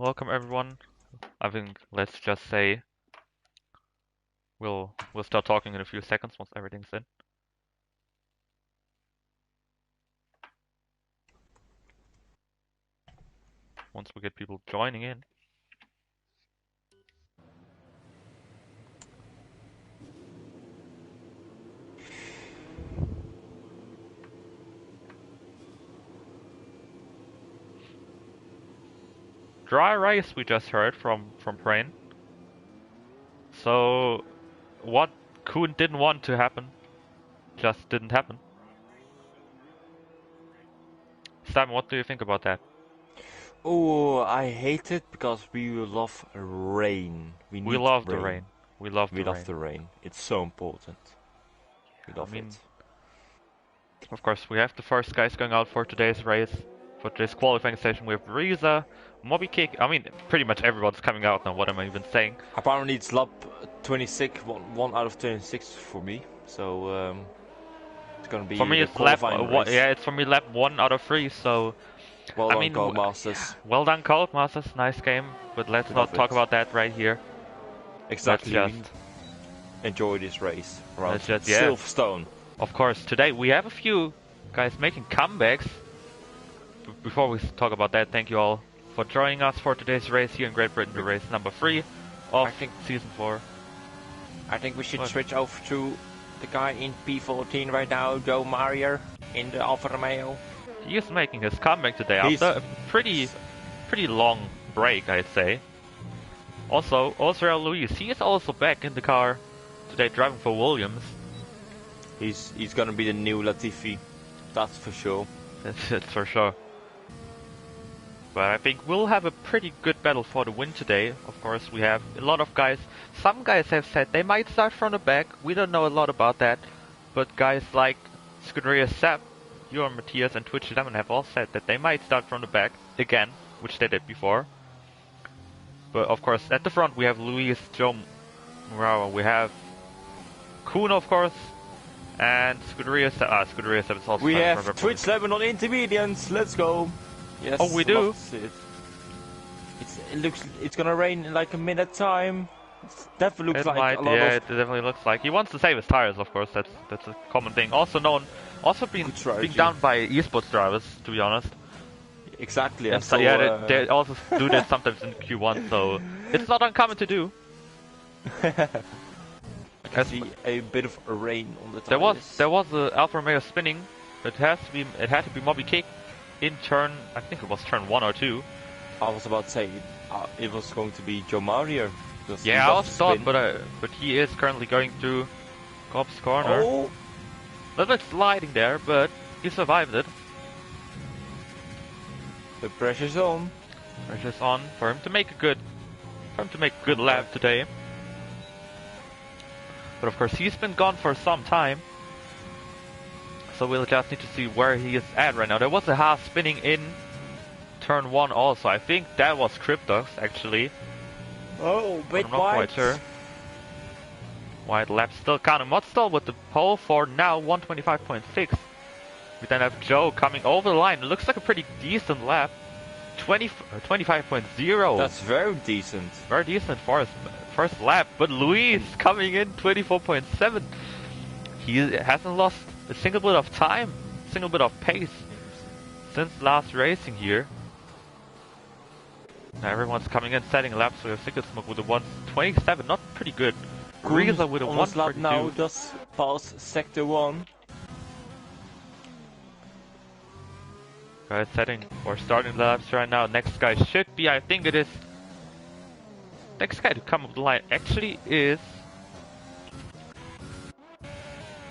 Welcome everyone. I think let's just say we'll start talking in a few seconds once everything's in. Once we get people joining in. Dry race we just heard from Brain. So what Kuhn didn't want to happen just didn't happen. Simon, what do you think about that? Oh, I hate it because we love rain. We love the rain. We love the rain. It's so important. We love it. Of course, we have the first guys going out for today's race. For today's qualifying session, we have Reza, Moby Kick. I mean, pretty much everyone's coming out now. What am I even saying? Apparently, it's lap 26, one out of 26 for me. So it's gonna be for me. It's lap it's for me lap 1 out of 3. So well done, Codemasters. Yeah, well done, Codemasters. Nice game, but let's not talk about that right here. Exactly. Let's just enjoy this race around Silverstone. Silverstone. Of course, today we have a few guys making comebacks. Before we talk about that, thank you all for joining us for today's race here in Great Britain, the race number 3 of Season 4. I think we should switch over to the guy in P14 right now, Joe Marier, in the Alfa Romeo. He is making his comeback today after a pretty long break, I'd say. Also, OSRL Luis, he is also back in the car today driving for Williams. He's gonna be the new Latifi, that's for sure. That's for sure. But I think we'll have a pretty good battle for the win today. Of course, we have a lot of guys. Some guys have said they might start from the back. We don't know a lot about that. But guys like Scuderia Sepp, Johan Matthias and Twitch Lemon have all said that they might start from the back again, which they did before. But of course, at the front we have Luis, Joe Murawa, we have Kuhn, of course, and Scuderia Sepp. Scuderia Sepp is also. We have Twitch Lemon on intermediates. Let's go. Yes. Oh, we do. It's gonna rain in like a minute time. Definitely looks like a lot of... it definitely looks like. He wants to save his tires, of course. That's a common thing. Also being down by esports drivers, to be honest. Exactly. And so, yeah, they also do that sometimes in Q1, so it's not uncommon to do. I can see a bit of rain on the tires. There was a Alfa Romeo spinning. It had to be Moby Kick in turn. I think it was turn 1 or 2. I was about to say it was going to be Joe Mario. Yeah, I also thought, but he is currently going through Cobb's corner. Oh. A little bit sliding there, but he survived it. The pressure's on. Pressure's on for him to make a good lap today. But of course, he's been gone for some time. So we'll just need to see where he is at right now. There was a Haas spinning in turn 1 also. I think that was Cryptox actually. Oh, bit I'm not quite sure. White lap still counting. Modstall with the pole for now 125.6. We then have Joe coming over the line. It looks like a pretty decent lap. 25.0. That's very decent. Very decent for his first lap. But Luis coming in 24.7. He hasn't lost a single bit of time, single bit of pace since last racing here. Now everyone's coming in, setting laps. We have Smoke with a 127, not pretty good. Reza with a 132. Lap now, just past sector 1. Guys setting or starting the laps right now. Next guy should be, I think it is. Next guy to come up the line actually is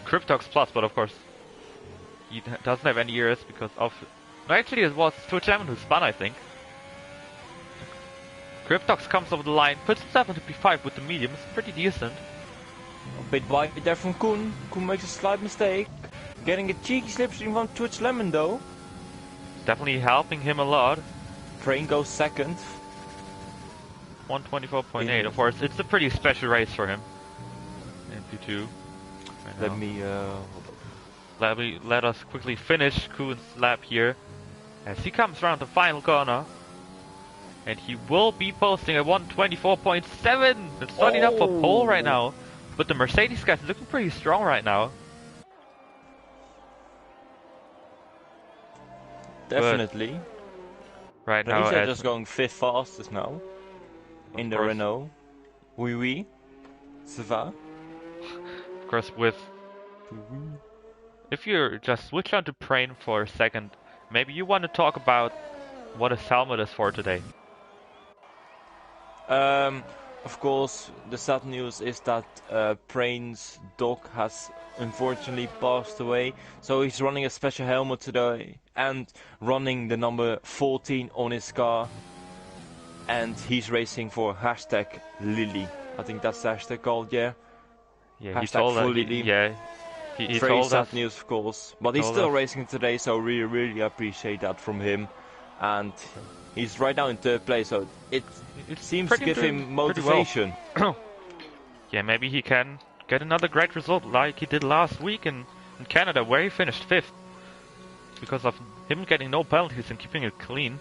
Cryptox Plus, but of course he doesn't have any ears because of. No, actually it was Twitch Lemon who spun, I think. Cryptox comes over the line, puts himself into P5 with the mediums, pretty decent. A bit wide there from Kuhn. Kuhn makes a slight mistake. Getting a cheeky slipstream from Twitch Lemon though. Definitely helping him a lot. Train goes second. 124.8, of course, it's a pretty special race for him. In P2. Let us quickly finish Kuhn's lap here. As he comes around the final corner. And he will be posting a 124.7. It's not enough for pole right now. But the Mercedes guy's looking pretty strong right now. Definitely. But right now, he's just going 5th fastest now. In the Renault. Oui, oui. Ça va? Of course, if you just switch on to Brain for a second, maybe you want to talk about what his helmet is for today. Of course, the sad news is that Brain's dog has unfortunately passed away, so he's running a special helmet today and running the number 14 on his car, and he's racing for #Lily. I think that's the hashtag called, yeah. Yeah, he told us. Yeah, he very told sad us. news, of course, but he's still racing today, so we really appreciate that from him, and he's right now in 3rd place, so it seems to give him motivation. Well. Yeah, maybe he can get another great result like he did last week in Canada, where he finished 5th. Because of him getting no penalties and keeping it clean.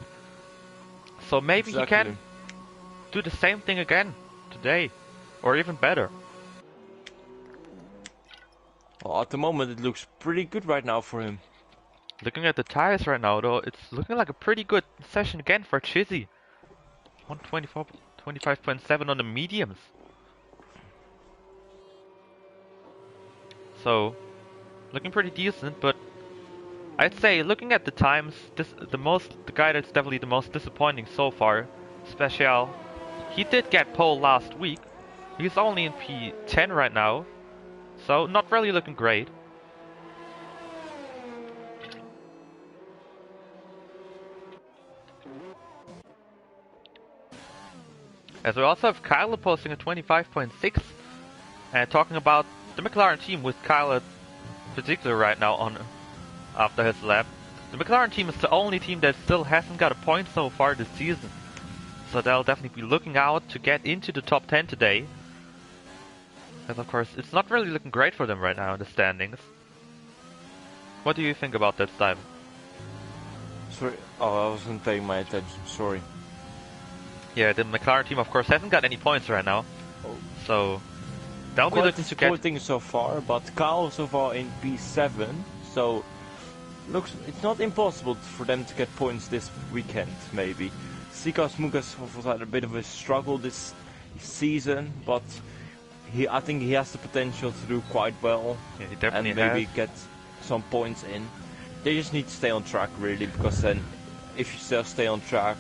So maybe he can do the same thing again today. Or even better. Well, at the moment it looks pretty good right now for him. Looking at the tires right now though, it's looking like a pretty good session again for Chizzy. 125.7 on the mediums. So, looking pretty decent, but I'd say looking at the times, the guy that's definitely the most disappointing so far, Special. He did get pole last week. He's only in P10 right now, so not really looking great. As we also have Kyle posting a 25.6, and talking about the McLaren team with Kyle in particular right now on after his lap. The McLaren team is the only team that still hasn't got a point so far this season. So they'll definitely be looking out to get into the top 10 today. And of course, it's not really looking great for them right now in the standings. What do you think about that, Simon? Sorry, I wasn't paying my attention, sorry. Yeah, the McLaren team of course hasn't got any points right now. So they'll be looking to get... things so far, but Kyle so far in P7, so it's not impossible for them to get points this weekend, maybe. Sika Smukas had a bit of a struggle this season, but I think he has the potential to do quite well. Yeah, he definitely and maybe get some points in. They just need to stay on track really, because then if you still stay on track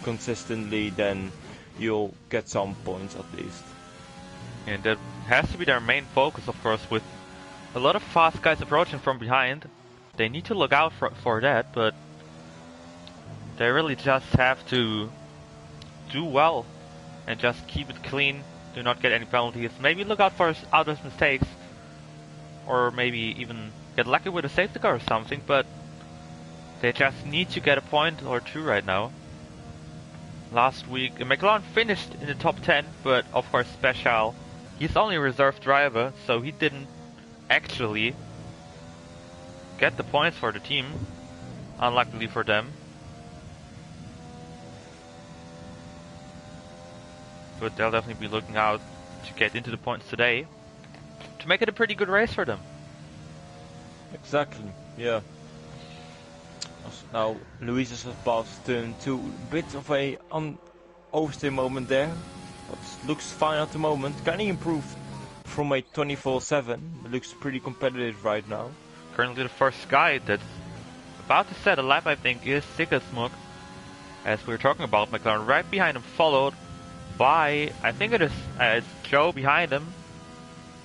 consistently, then you'll get some points at least. And that has to be their main focus, of course, with a lot of fast guys approaching from behind. They need to look out for that, but they really just have to do well and just keep it clean, do not get any penalties. Maybe look out for others' mistakes, or maybe even get lucky with a safety car or something, but they just need to get a point or two right now. Last week, McLaren finished in the top 10, but of course Special, he's only a reserve driver, so he didn't actually get the points for the team, unluckily for them. But they'll definitely be looking out to get into the points today, to make it a pretty good race for them. Exactly, yeah. Now, Luis has passed turn 2, a bit of a oversteer moment there, but looks fine at the moment. Can he improve from a 24/7? It looks pretty competitive right now. Currently the first guy that's about to set a lap, I think, is Sigasmuk. As we were talking about, McLaren right behind him, followed by, I think it's Joe behind him.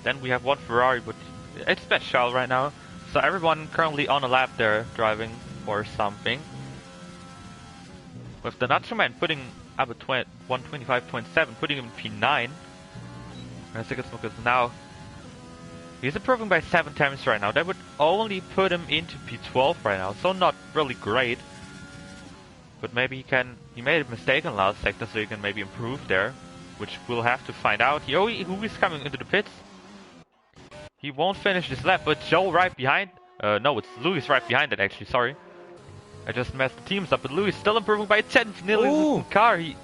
Then we have one Ferrari, but it's Special right now. So everyone currently on a lap there, driving or something. With the Nacho Man putting up a 125.7, putting him in P9. And Sigasmuk is now... He's improving by 7 times right now. That would only put him into P12 right now, so not really great. But maybe he made a mistake in last sector, so he can maybe improve there. Which we'll have to find out. Who is coming into the pits? He won't finish this lap, but Joe right behind. No, it's Louis right behind it actually, sorry. I just messed the teams up, but Louis still improving by 10. Nearly loses the car. He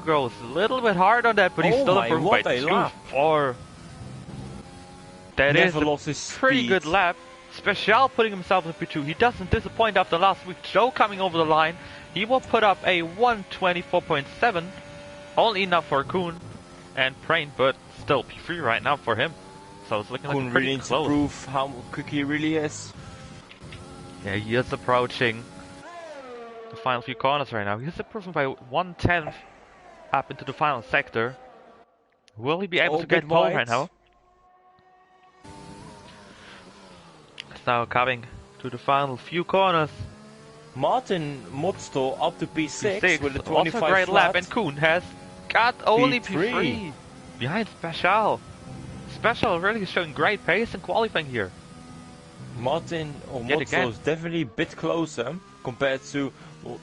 goes a little bit hard on that, but he's still improving by 2, 4. That is a pretty good lap. Special putting himself in P2. He doesn't disappoint after last week. Joe coming over the line. He will put up a 124.7. Only enough for Kuhn and Prain, but still P3 right now for him. So it's looking like pretty close. To prove how quick he really is. Yeah, he is approaching the final few corners right now. He's improving by 1/10 up into the final sector. Will he be able to get pole right now? It's now coming to the final few corners. Martin Modsto up to P6 with a 25 also a great flat. lap, and Kuhn has got only P3 behind Special. Special really showing great pace and qualifying here. Martin or Modsto is definitely a bit closer compared to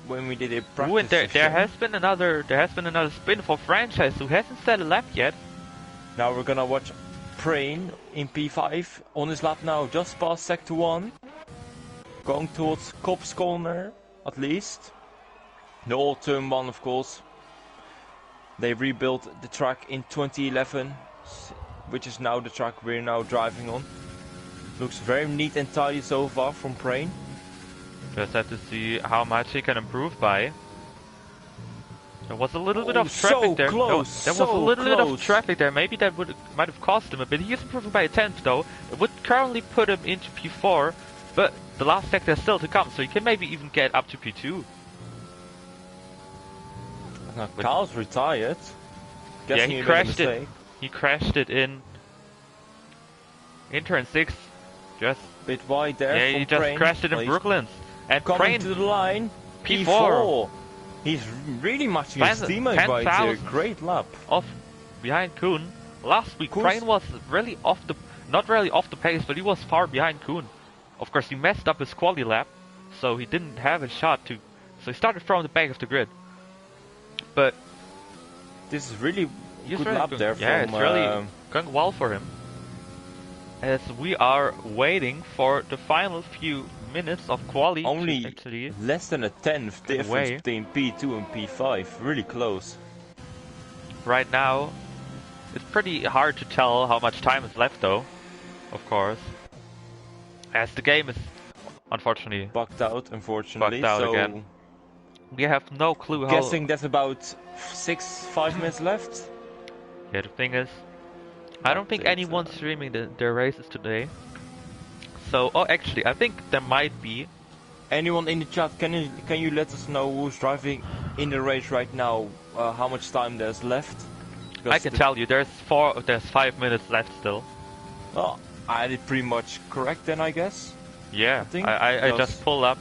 when we did a practice. There has been another spin for Franchise who hasn't set a lap yet. Now we're gonna watch Prain in P5 on his lap now, just past sector 1. Going towards Cops Corner, at least. The old turn 1, of course. They rebuilt the track in 2011, which is now the track we're now driving on. Looks very neat and tidy so far from Prain. Just have to see how much he can improve by. There was a little bit of traffic there. There was a little bit of traffic there. Maybe that might have cost him a bit. He is improving by a 10th though. It would currently put him into P4, but the last sector is still to come, so he can maybe even get up to P2. Now Carl's retired. Yeah, he crashed it. He crashed it in turn 6. Just a bit wide there. Yeah, he just crashed it in Brooklands. And coming to the line, P4. He's really matching his teammate right there. Great lap. Off behind Kuhn. Last week, Prain was really not really off the pace, but he was far behind Kuhn. Of course, he messed up his quali lap, so he didn't have a shot to. So he started from the back of the grid. But this is really good lap there. Yeah, it's really going well for him. As we are waiting for the final few minutes of quali. Only actually less than a 10th difference between P2 and P5. Really close. Right now, it's pretty hard to tell how much time is left though, of course. As the game is unfortunately bugged out, so again. We have no clue how. Guessing there's about 5 minutes left. Yeah, the thing is, I don't think anyone's streaming their races today. So, actually, I think there might be. Anyone in the chat, can you let us know who's driving in the race right now? How much time there's left? I can tell you, there's 5 minutes left still. Oh, I did pretty much correct then, I guess. Yeah, I just pulled up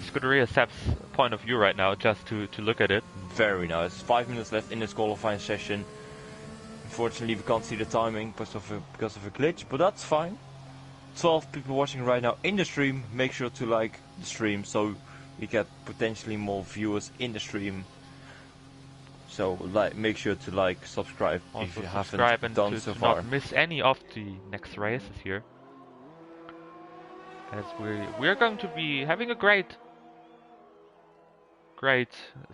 Scuderia Sep's point of view right now just to look at it. Very nice. 5 minutes left in this qualifying session. Unfortunately, we can't see the timing because of a glitch, but that's fine. 12 people watching right now in the stream. Make sure to like the stream so we get potentially more viewers in the stream. So make sure to like, subscribe also if you haven't done so far. Not miss any of the next races here. As we're going to be having a great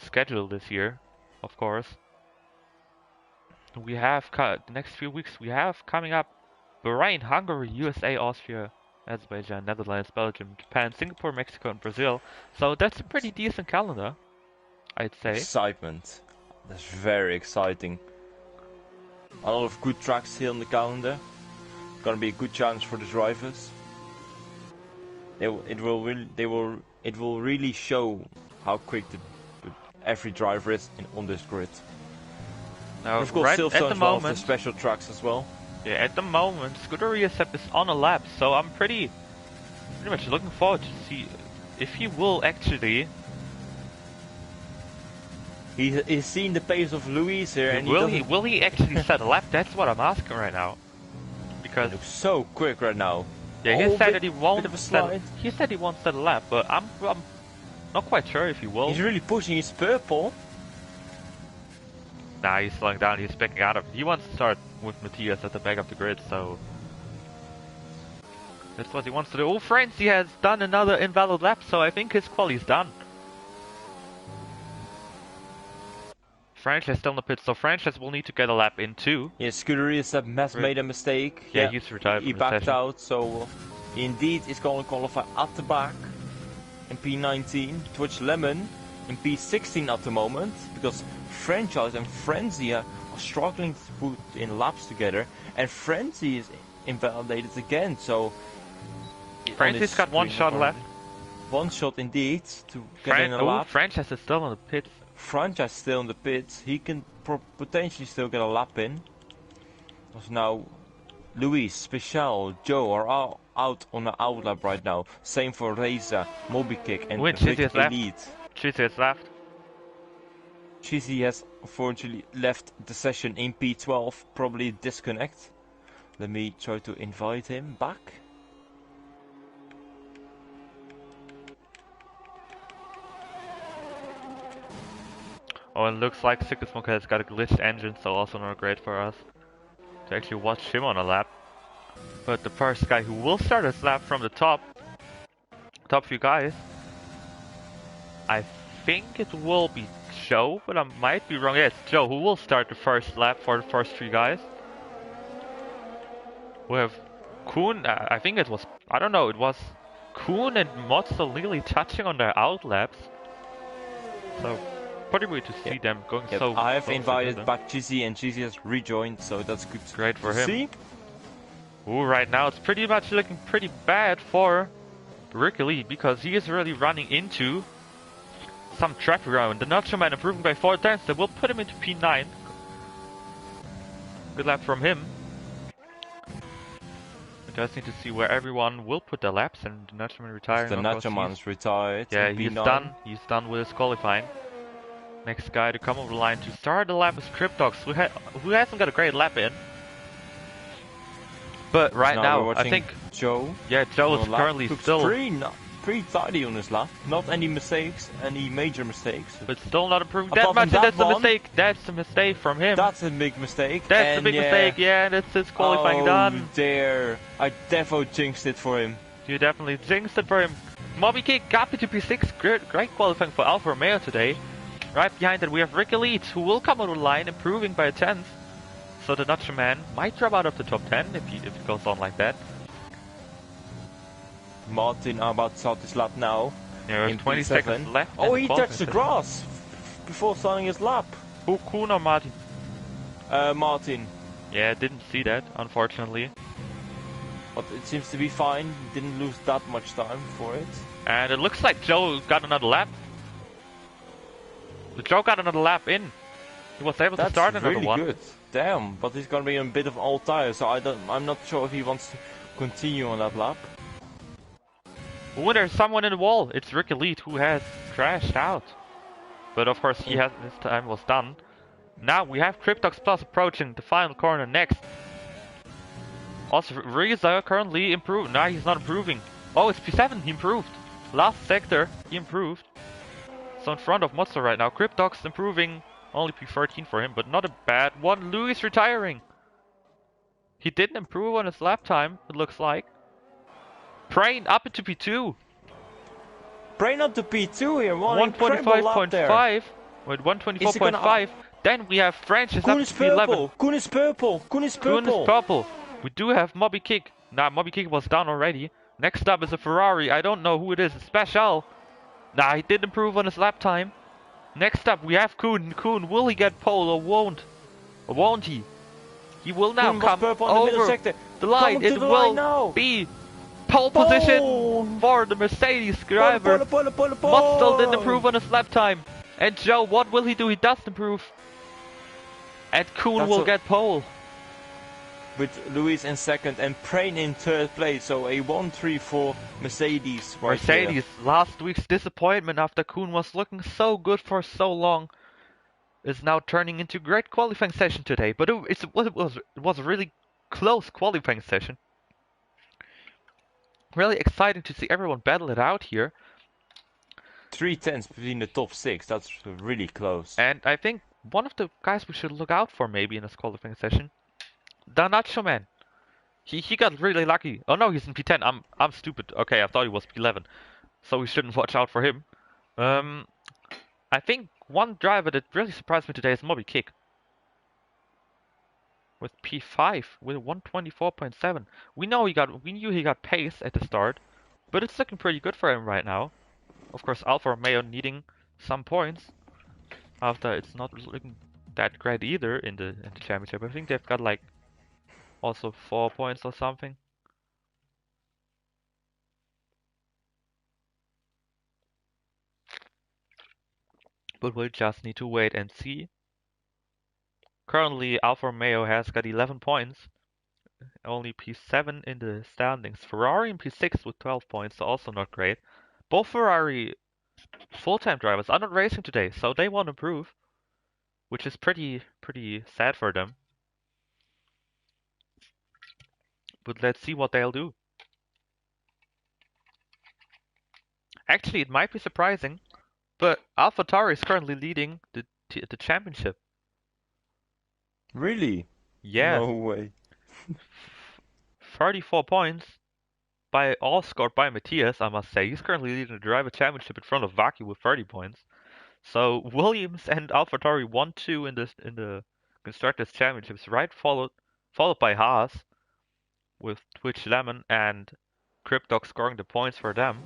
schedule this year, of course. We have the next few weeks. We have coming up Bahrain, Hungary, USA, Austria, Azerbaijan, Netherlands, Belgium, Japan, Singapore, Mexico, and Brazil. So that's a pretty decent calendar, I'd say. Excitement. That's very exciting. A lot of good tracks here on the calendar. Gonna be a good challenge for the drivers. It will really show how quick every driver is on this grid. Now, of course, Silverstone's one of the special tracks as well. Yeah, at the moment, Scuderia Sep is on a lap, so I'm pretty much looking forward to see if he will actually. He's seen the pace of Luis here, and will he actually set a lap? That's what I'm asking right now. Because he looks so quick right now. Yeah, he said that he won't. He said he won't set a lap, but I'm not quite sure if he will. He's really pushing his purple. Nah, he's slowing down. He's backing out of it. He wants to start with Matthias at the back of the grid, so That's what he wants to do. Oh, Frenzy has done another invalid lap, so I think his quali's done. Frances still in the pit, so Frances will need to get a lap in too. Yeah, Scuderius has made a mistake. Yeah, he's retired he from the backed session. out, so he indeed is going to qualify at the back in P19. Twitch Lemon in P16 at the moment, because Franchise and Frenzy are struggling to put in laps together, and Frenzy is invalidated again, so... Frenzy's got one shot left. One shot indeed to get in a lap. Franchise is still in the pit. Franchise still in the pits. He can potentially still get a lap in. Because now Luis, Special, Joe are all out on the outlap right now. Same for Reza, Mobykick and Rick Elite. Cheesy has left. Cheesy has unfortunately left the session in P12. Probably disconnect. Let me try to invite him back. Oh, and looks like Smoker has got a glitched engine, so also not great for us to actually watch him on a lap. But the first guy who will start his lap from the top few guys, I think it will be Joe, but I might be wrong. Yeah, it's Joe who will start the first lap for the first three guys. We have Kuhn, I think it was, I don't know, it was Kuhn and Motzel nearly touching on their out laps. So pretty weird to see them going so. I have invited back Cheesy, and Cheesy has rejoined, so that's good. Great for him. See? Ooh, right now it's pretty much looking pretty bad for Rick Elite, because he is really running into some traffic around. The Nacho Man improving by 4 tenths, that will put him into P9. Good lap from him. We just need to see where everyone will put their laps, and the Nacho Man retiring. The Nacho Man's retired. Yeah, he's done. He's done with his qualifying. Next guy to come over the line to start the lap is Cryptox, who hasn't got a great lap in. But right now, I think Joe. Yeah, Joe is currently still pretty tidy on his lap. Not any mistakes, any major mistakes. But still not improving that much, and that's a mistake. That's a mistake from him. That's a big mistake. That's a big mistake. Yeah, that's his qualifying done. Oh, there! I defo jinxed it for him. You definitely jinxed it for him. Mobykick got to P6. Great qualifying for Alfa Romeo today. Right behind that we have Rick Elite, who will come over the line, improving by a 10th. So the Nacho Man might drop out of the top 10 if it goes on like that. Martin about to start his lap now. Yeah, there's 20 seconds left. Oh, he touched the grass before starting his lap. Who, Kuhn or Martin? Martin. Yeah, didn't see that, unfortunately. But it seems to be fine. Didn't lose that much time for it. And it looks like Joe got another lap. Joe got another lap in. He was able to start another really one. Good. Damn, but he's gonna be in a bit of an old tire, so I'm not sure if he wants to continue on that lap. Oh, there's someone in the wall. It's Rick Elite who has crashed out. But of course his time was done. Now we have Cryptox Plus approaching the final corner next. Also, Reza currently improved. Nah, he's not improving. Oh, it's P7, he improved. Last sector, he improved. So in front of Motzel right now. Cryptox improving. Only P13 for him, but not a bad one. Louis retiring. He didn't improve on his lap time, it looks like. Brain up into P2. Brain up to P2 here. 125.5. Wait, 124.5. Then we have Francis up to P11. Kuhn is purple. Kuhn is purple. Kuhn is purple. We do have Mobykick. Nah, Mobykick was down already. Next up is a Ferrari. I don't know who it is. It's Special. Nah, he did improve on his lap time. Next up, we have Kuhn. Kuhn, will he get pole or won't? Or won't he? He will now come over the line. It will be pole position for the Mercedes driver. Motzel didn't improve on his lap time. And Joe, what will he do? He does improve. And Kuhn will get pole. With Luis in second and Prain in third place, so a 1-3-4 Mercedes. Mercedes, last week's disappointment after Kuhn was looking so good for so long, is now turning into a great qualifying session today. But it was a really close qualifying session. Really exciting to see everyone battle it out here. 3 tenths between the top 6, that's really close. And I think one of the guys we should look out for maybe in this qualifying session, the Nacho Man. He got really lucky. Oh no, he's in P10. I'm stupid. Okay, I thought he was P11, so we shouldn't watch out for him. I think one driver that really surprised me today is Moby Kick with P5 with 124.7. We knew he got pace at the start, but it's looking pretty good for him right now. Of course, Alfa Romeo needing some points after it's not looking that great either in the championship. I think they've got like also 4 points or something. But we'll just need to wait and see. Currently, Alfa Romeo has got 11 points, only P7 in the standings. Ferrari in P6 with 12 points, so also not great. Both Ferrari full-time drivers are not racing today, so they want to improve, which is pretty sad for them. But let's see what they'll do. Actually, it might be surprising, but AlphaTauri is currently leading the championship. Really? Yeah. No way. 34 points all scored by Matthias, I must say. He's currently leading the driver championship in front of Vaki with 30 points. So Williams and AlphaTauri 1-2 in the constructors championships, right? Followed by Haas with Twitch Lemon and Cryptox scoring the points for them.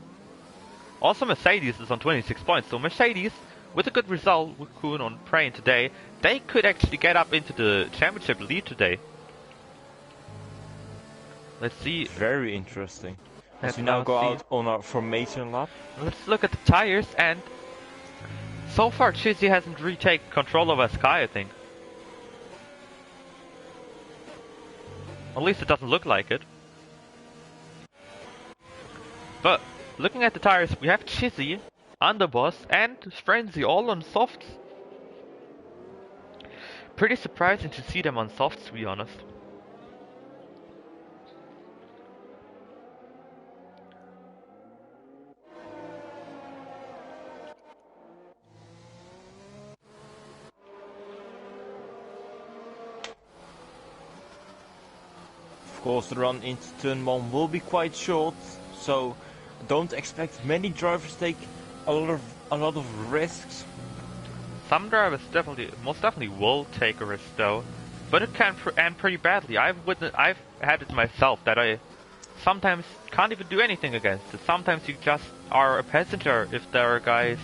Also Mercedes is on 26 points, so Mercedes with a good result with Kuhn on Prain today, they could actually get up into the championship lead today. Let's see. Very interesting. As we now go out on our formation lap. Let's look at the tires, and so far Chizzy hasn't retaken control of Sky, I think. At least it doesn't look like it. But looking at the tires, we have Chizzy, Underboss, and Frenzy all on softs. Pretty surprising to see them on softs, to be honest. Of course, the run into turn 1 will be quite short, so don't expect many drivers to take a lot of risks. Some drivers most definitely will take a risk though, but it can end pretty badly. I've had it myself that I sometimes can't even do anything against it. Sometimes you just are a passenger if there are guys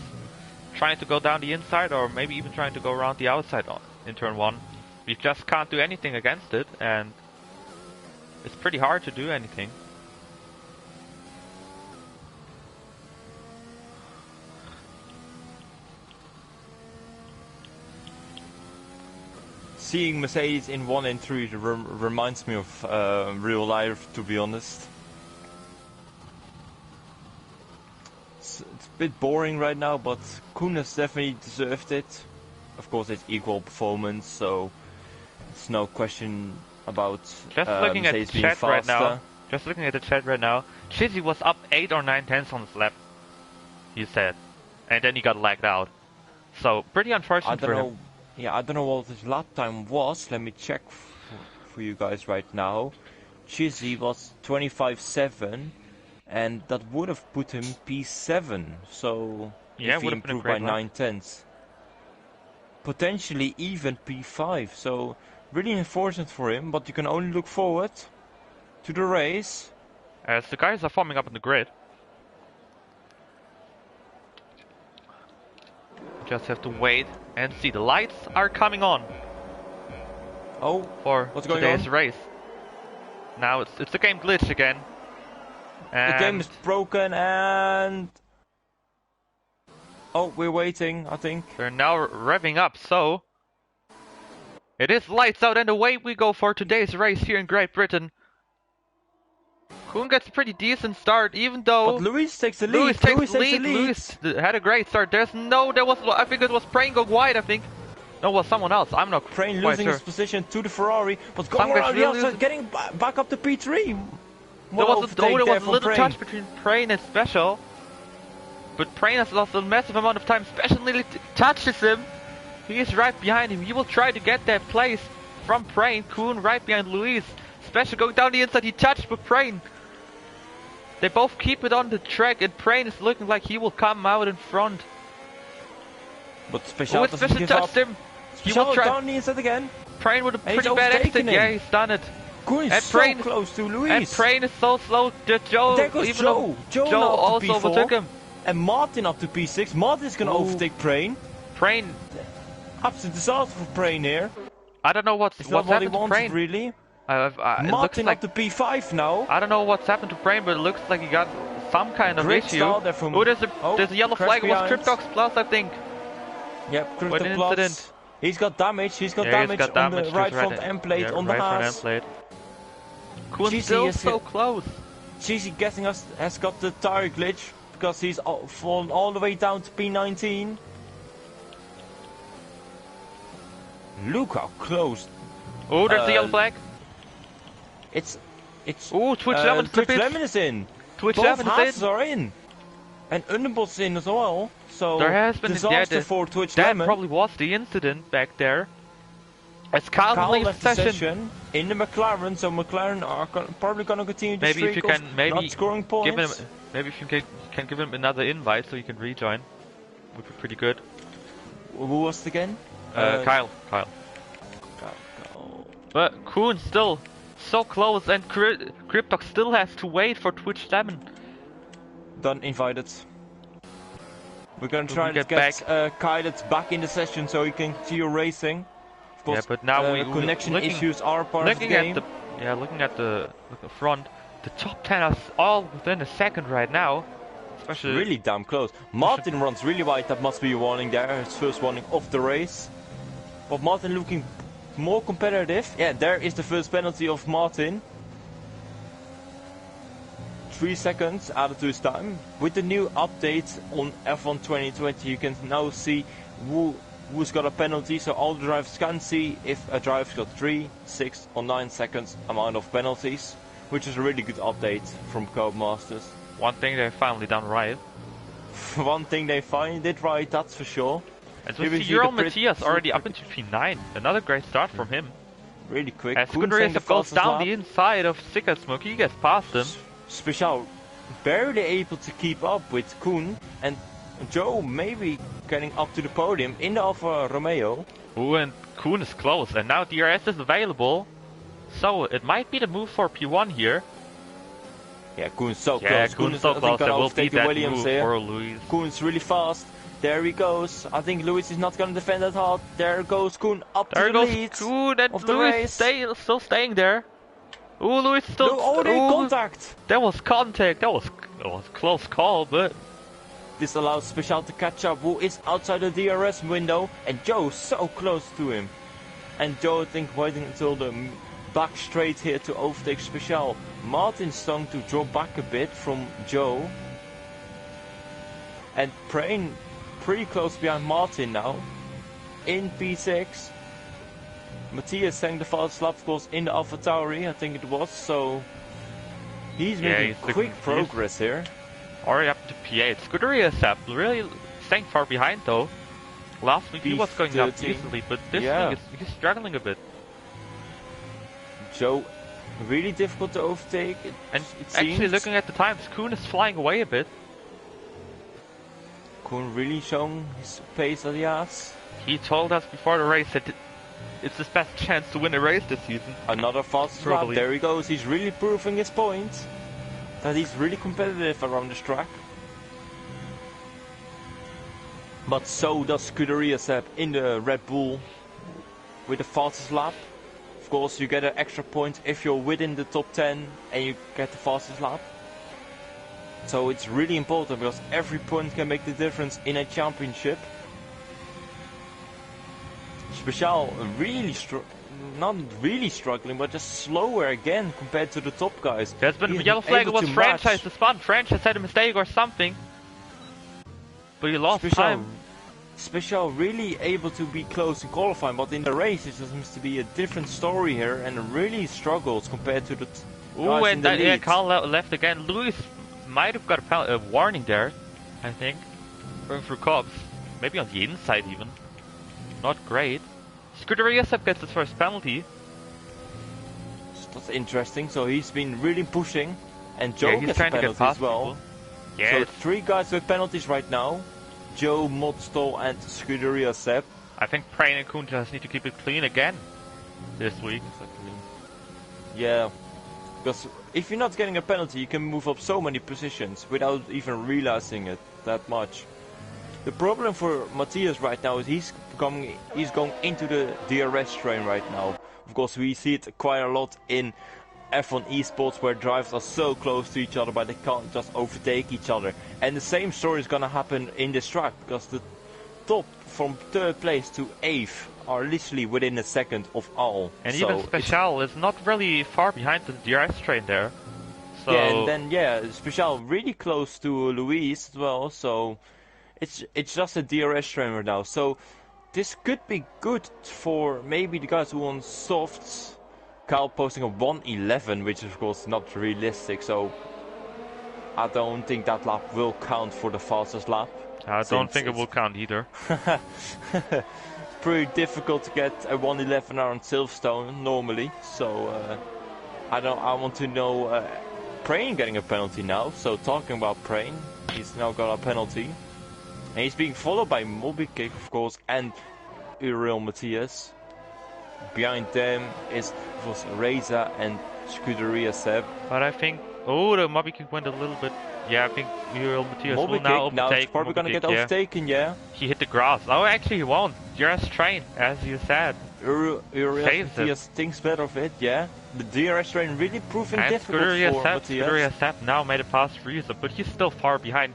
trying to go down the inside or maybe even trying to go around the outside in turn 1. You just can't do anything against it, and it's pretty hard to do anything. Seeing Mercedes in 1 and 3 reminds me of real life, to be honest. It's a bit boring right now, but Kuhn has definitely deserved it. Of course, it's equal performance, so it's no question about just looking Mercedes at the being chat right faster. now. Just looking at the chat right now. Chizzy was up 8 or 9 tenths on this lap, he said, and then he got lagged out. So pretty unfortunate for him. Yeah, I don't know what his lap time was. Let me check for you guys right now. Chizzy was 25.7, and that would have put him P7. So yeah, if he improved by 9 tenths, potentially even P5. So really unfortunate for him, but you can only look forward to the race. As the guys are forming up on the grid. Just have to wait and see. The lights are coming on. Oh, for what's going today's on? race. Now it's a game glitch again. And the game is broken and... Oh, we're waiting, I think. They're now revving up, so... It is lights out and away we go for today's race here in Great Britain. Kuhn gets a pretty decent start, even though... But Luis takes the lead. Luis takes the lead. Luis had a great start. I think it was Prain going wide, I think. No, it was someone else. I'm not Prain quite losing sure. his position to the Ferrari, but going around the outside, getting back up to P3. There was a little touch between Prain and Special. But Prain has lost a massive amount of time. Special nearly touches him. He is right behind him. He will try to get that place from Prain. Kuhn right behind Luis. Special going down the inside, he touched with Brain. They both keep it on the track and Brain is looking like he will come out in front. But Special doesn't Special give touched up. him. He Special will try. down the inside again. Brain with a And he's pretty bad overtaken exit. him. Yeah, he's done it. Kuhn is And so Brain, close to Luis. and Brain is so slow that Joe, There goes even Joe. though Joe now up to also P4. overtook him. And Martin up to P6. Martin is gonna Ooh. overtake Brain. Brain, Absolute disaster for Brain here. I don't know what's It's not what he happened to wanted Brain. really. It looks Martin like, up to P5 now. I don't know what's happened to Brain, but it looks like he got some kind of Great issue. start there from- Oh, there's a yellow crash flag. It was behind. Cryptox Plus, I think. Yep, What an Crypto Plus. incident. He's got damage. He's got Yeah, damage he's got on damage the to right his front end plate on the right front end Haas. plate. Kuhn's Cheesy still is so it. close. Cheesy getting us has got the tire glitch because he's fallen all the way down to P19. Look how close. Oh, there's the yellow flag. It's Oh, Twitch Lemon's the Twitch pitch. Lemon is in. Twitch Both Lemon is Haases in. are in. And Underbot's in as well. So There has been disaster for Twitch that Lemon. probably was the incident back there. As Carl Carl leaves left the session. session in the McLaren, so McLaren are probably gonna continue the Maybe if streak you of can not scoring points. give him, maybe if you can give him another invite so he can rejoin, would be pretty good. Who was it again? Kyle. But Kuhn still so close, and Cryptox still has to wait for Twitch Lemon. Done invited. We're gonna So try we and get get Kylet back in the session so he can continue racing. Of course, Yeah, but now connection looking, issues are part of the looking game. looking at the front, the top 10 are all within a second right now. Especially Really damn close. Martin runs really wide, that must be a warning there, his first warning of the race. But Martin looking more competitive. Yeah, there is the first penalty of Martin. 3 seconds added to his time. With the new update on F1 2020 you can now see who's got a penalty, so all the drivers can see if a driver's got 3, 6 or 9 seconds amount of penalties, which is a really good update from Codemasters. one thing they've finally done right. One thing they finally did right, that's for sure. And Here we we see see Euro the Brit- Matthias already up into P9. Another great start from him. Really quick. As Kuhn saying the Scuderius goes fastest down lap. the inside of Sicker Smoke, he gets past him. Special barely able to keep up with Kuhn, and Joe maybe getting up to the podium in the Alfa Romeo. Ooh, and Kuhn is close, and now DRS is available. So it might be the move for P1 here. Yeah, Kuhn's so Yeah, close. Kuhn's is, so I think, close, gonna that will overtake be the that Williams move here. for Luis. Kuhn's really fast. There he goes. I think Luis is not gonna defend that hard. There goes Kuhn up There to the goes lead Kuhn, and of the Luis race. still staying there. Ooh, Luis still. Look, oh, they ooh, contact. That was contact. That was a close call, but This allows Special to catch up, who is outside the DRS window, and Joe so close to him. And Joe, I think, waiting until the back straight here to overtake Special. Martin's starting to drop back a bit from Joe. And Prain pretty close behind Martin now. In P6. Matthias sang the fastest lap, of course, in the AlphaTauri, I think it was, so he's making quick progress here. Already up to P8. Scuderius up, really staying far behind though. Last week he was going up P13. easily, but this Yeah. week he's struggling a bit. Joe, really difficult to overtake. And it actually seems. looking at the times, Kuhn is flying away a bit. Kuhn really showing his pace at the ass. He told us before the race that it's his best chance to win a race this season. Another fast lap, Probably. there he goes. He's really proving his point. That he's really competitive around this track. But so does Scuderia Seb in the Red Bull with the fastest lap. Of course, you get an extra point if you're within the top 10 and you get the fastest lap. So it's really important because every point can make the difference in a championship. Special really not really struggling, but just slower again compared to the top guys. There's been a He's yellow flag, it able was to Franchise match. spun. Franchise had a mistake or something. But he lost time. Special really able to be close in qualifying, but in the race it seems to be a different story here and really struggles compared to the Ooh, guys in and the that, lead. yeah, Carl left again. Luis might have got a warning there, I think. Going through cops. Maybe on the inside even. Not great. Scuderia Seb gets his first penalty. That's interesting. So he's been really pushing, and Joe he's gets a trying to get penalty past as well. people. Yeah, So 3 guys with penalties right now. Joe, Modstall and Scuderia Seb. I think Prain and Kuhn just need to keep it clean again this week. Exactly. Yeah, because if you're not getting a penalty, you can move up so many positions without even realizing it that much. The problem for Matthias right now is he's going into the DRS train right now. Of course, we see it quite a lot in F1 esports where drivers are so close to each other but they can't just overtake each other. And the same story is gonna happen in this track because the top from 3rd place to 8th are literally within a second of all. And so even Special is not really far behind the DRS train there. So yeah, and then Special really close to Luis as well, so it's just a DRS train right now. So this could be good for maybe the guys who want softs. Kyle posting a 1:11, which is of course not realistic, so I don't think that lap will count for the fastest lap. I don't think it will count either. It's pretty difficult to get a 1:11 on Silverstone normally, so I want to know Prain getting a penalty now. So talking about Prain, he's now got a penalty, and he's being followed by Moby Kick of course and Uriel Matthias. Behind them is Reza and Scuderia Seb. But I think the Moby Kick went a little bit. Yeah, I think Uriel Matthias will now overtake. Now it's probably gonna get overtaken, yeah. He hit the grass. Oh, actually he won't. DRS train, as you said. Uriel Matthias thinks better of it, yeah. The DRS train really proving difficult for Matthias. Scuderia Seb now made it past Reza, but he's still far behind.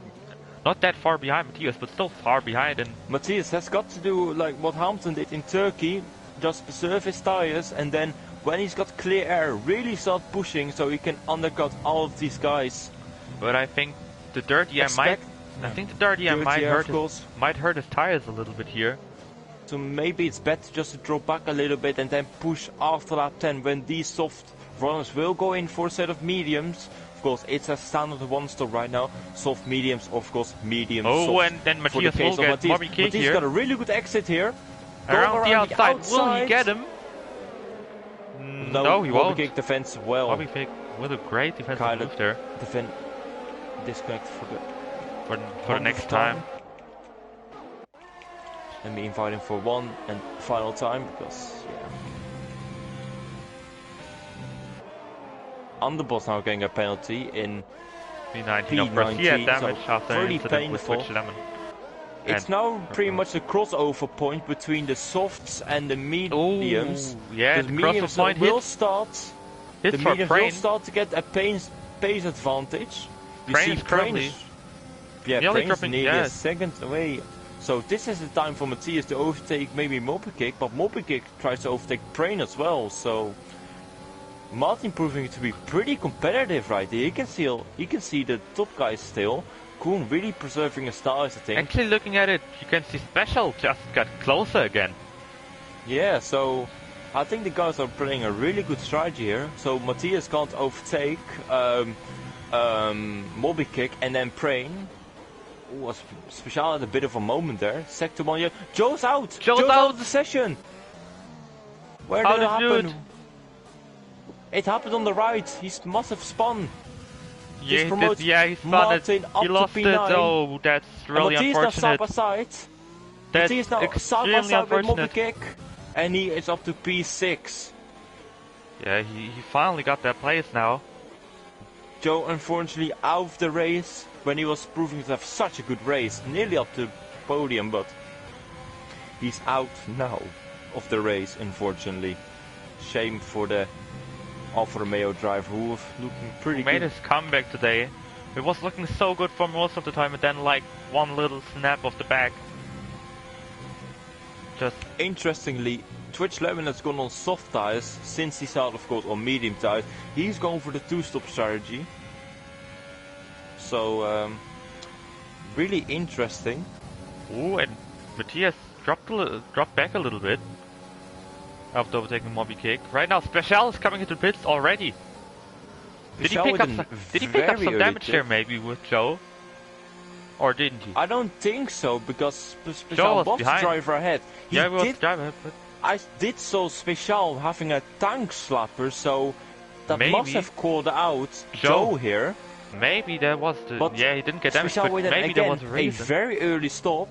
Not that far behind Matthias, but still far behind. And Matthias has got to do like what Hamilton did in Turkey. Just preserve his tires, and then when he's got clear air, really start pushing so he can undercut all of these guys. But I think the dirty air might hurt his tires a little bit here. So maybe it's better just to drop back a little bit and then push after lap 10 when these soft runners will go in for a set of mediums. Of course, it's a standard 1-stop right now. Soft mediums, of course, mediums. Oh, and then Matthias will get Moby Kick Matthias here. Got a really good exit here. Around the outside. Will he get him? No, he won't. Moby Kick defense well. Moby Kick with a great defensive move there. Disconnect for the next time. Let me invite him for one and final time because Underboss now getting a penalty in P19. Of course, he had damage after an incident with Twitch Lemon. It's now pretty much a crossover point between the softs and the mediums. Ooh, yeah, the mediums will start. The mediums will start to get a pace advantage. Prain is currently Prain's nearly a second away. So this is the time for Matthias to overtake maybe Moby Kick, but Moby Kick tries to overtake Prain as well. So Martin proving to be pretty competitive right there. You can see the top guys still. Kuhn really preserving his tires, I think. Actually, looking at it, you can see Special just got closer again. Yeah, so I think the guys are playing a really good strategy here. So Matthias can't overtake Moby Kick and then Prain. Was Special had a bit of a moment there. Sector 1, yeah. Joe's out! Joe's out of the session! Where did it happen? It happened on the right. He must have spun. Yeah, he spun it. He lost it. Oh, that's really unfortunate. Matthias now side by side with Moby unfortunate. Kick, and he is up to P6. Yeah, he finally got that place now. Joe unfortunately out of the race when he was proving to have such a good race, nearly up to podium, but he's out now of the race, unfortunately. Shame for the Alfa Romeo driver who was looking pretty good. Made his comeback today. It was looking so good for most of the time, and then like one little snap of the back. Just interestingly, Twitch Lemon has gone on soft tires since he's out, of course, on medium tires. He's going for the two-stop strategy. So really interesting. Ooh, and Matthias dropped back a little bit after overtaking Moby Kick. Right now, Special is coming into pits already. Did he pick up some damage there maybe with Joe? Or didn't he? I don't think so, because Special was the driver ahead. Yeah, he was the driver ahead, but I did saw Special having a tank slapper, so That maybe must have called out Joe here. Maybe there was the... But yeah, he didn't get damaged, Special but with maybe there was a a reason. very early stop.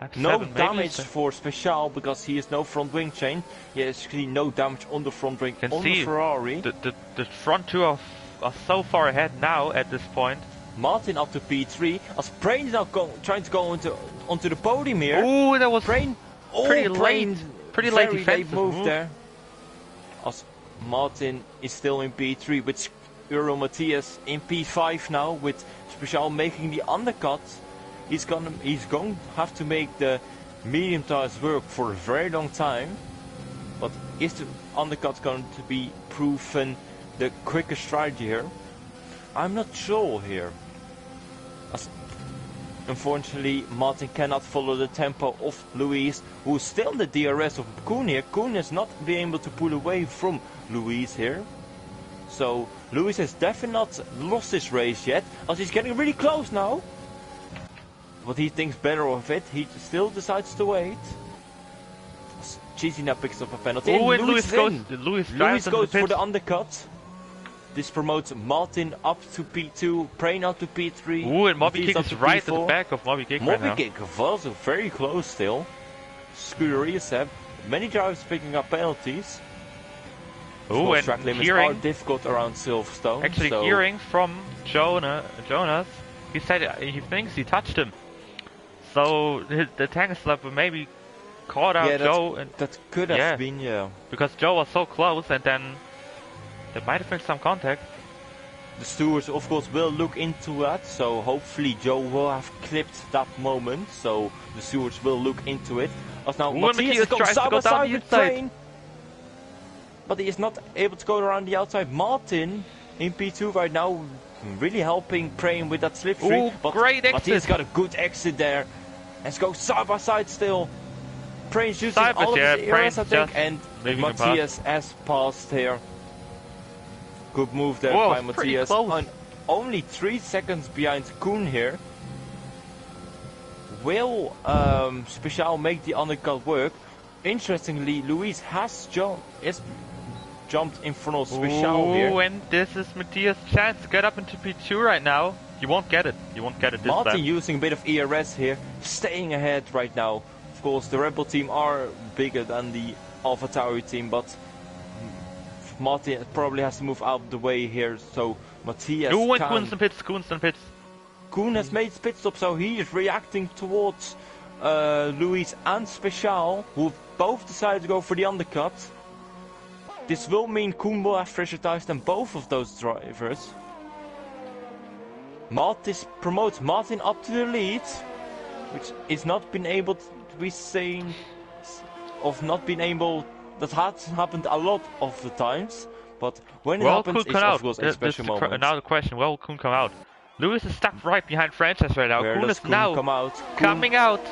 Lap No 7, maybe damage it's a- for Special because he has no front wing chain. He has actually no damage on the front wing Can on see the Ferrari. The front two are so far ahead now at this point. Martin up to P3. As Prain is now trying to go onto the podium here. Ooh, that was Prain, pretty Prain, pretty late very defensive move there. As Martin is still in P3 with Euro Matthias in P5 now with Special making the undercut. He's going to have to make the medium tires work for a very long time. But is the undercut going to be proven the quickest strategy here? I'm not sure here. As unfortunately, Martin cannot follow the tempo of Luis, who is still in the DRS of Koen here. Koen has not been able to pull away from Luis here. So Luis has definitely not lost his race yet, as he's getting really close now. But he thinks better of it. He still decides to wait. Cheesy now picks up a penalty. Ooh, and and Luis goes for the undercut. This promotes Martin up to P2, Prain up to P3. Ooh, and Moby Matthias Kick up is to right at P4. the back of Moby Kick right now. Moby Kick was very close still. Scuderia have many drivers picking up penalties. Ooh, and track limits hearing, are difficult around Silverstone. actually so hearing from Jonas, he said he thinks he touched him. So the tank slapper maybe caught out Joe. And that could have been, because Joe was so close, and then there might have been some contact. The stewards, of course, will look into that. So hopefully Joe will have clipped that moment. So the stewards will look into it. As now Matthias goes side by side with Prain, but he is not able to go around the outside. Martin in P2 right now, really helping Prain with that slipstream. Ooh, But great exit. Matthias got a good exit there. Let's go side by side still. Prain's using all of his areas, I think, and Matthias has passed here. Good move there by Matthias. And only 3 seconds behind Koen here. Will Special make the undercut work? Interestingly, Luis has jumped in front of Special here. And this is Matthias' chance to get up into P2 right now. You won't get it. You won't get it this Martin time. using a bit of ERS here, staying ahead right now. Of course, the Red Bull team are bigger than the AlphaTauri team, but Martin probably has to move out of the way here, so Matthias Koen's in pits. Koen has made his pit stop, so he is reacting towards Luis and Special, who both decided to go for the undercut. This will mean Koen will have fresher tires than both of those drivers. This promotes Martin up to the lead, which is not been able to be seen, that has happened a lot of the times, but when it happens, it's of course a special moment. Now the question, will Koen come out? Lewis is stuck right behind Frances right now. Koen is now coming out.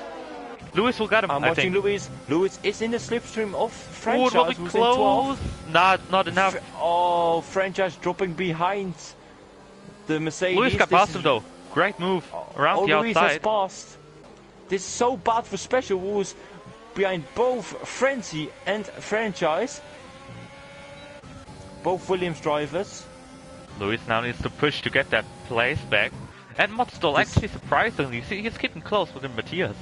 Lewis will get him, I'm I watching think. Lewis. Lewis is in the slipstream of Frances. Ooh, it will be close. Not enough. Frances dropping behind the Mercedes. Lewis got past him though. Great move around the Lewis outside. has passed. This is so bad for Special, who's behind both Frenzy and Franchise. Both Williams drivers. Lewis now needs to push to get that place back. And Motstall, actually surprisingly, see, he's keeping close with Matthias.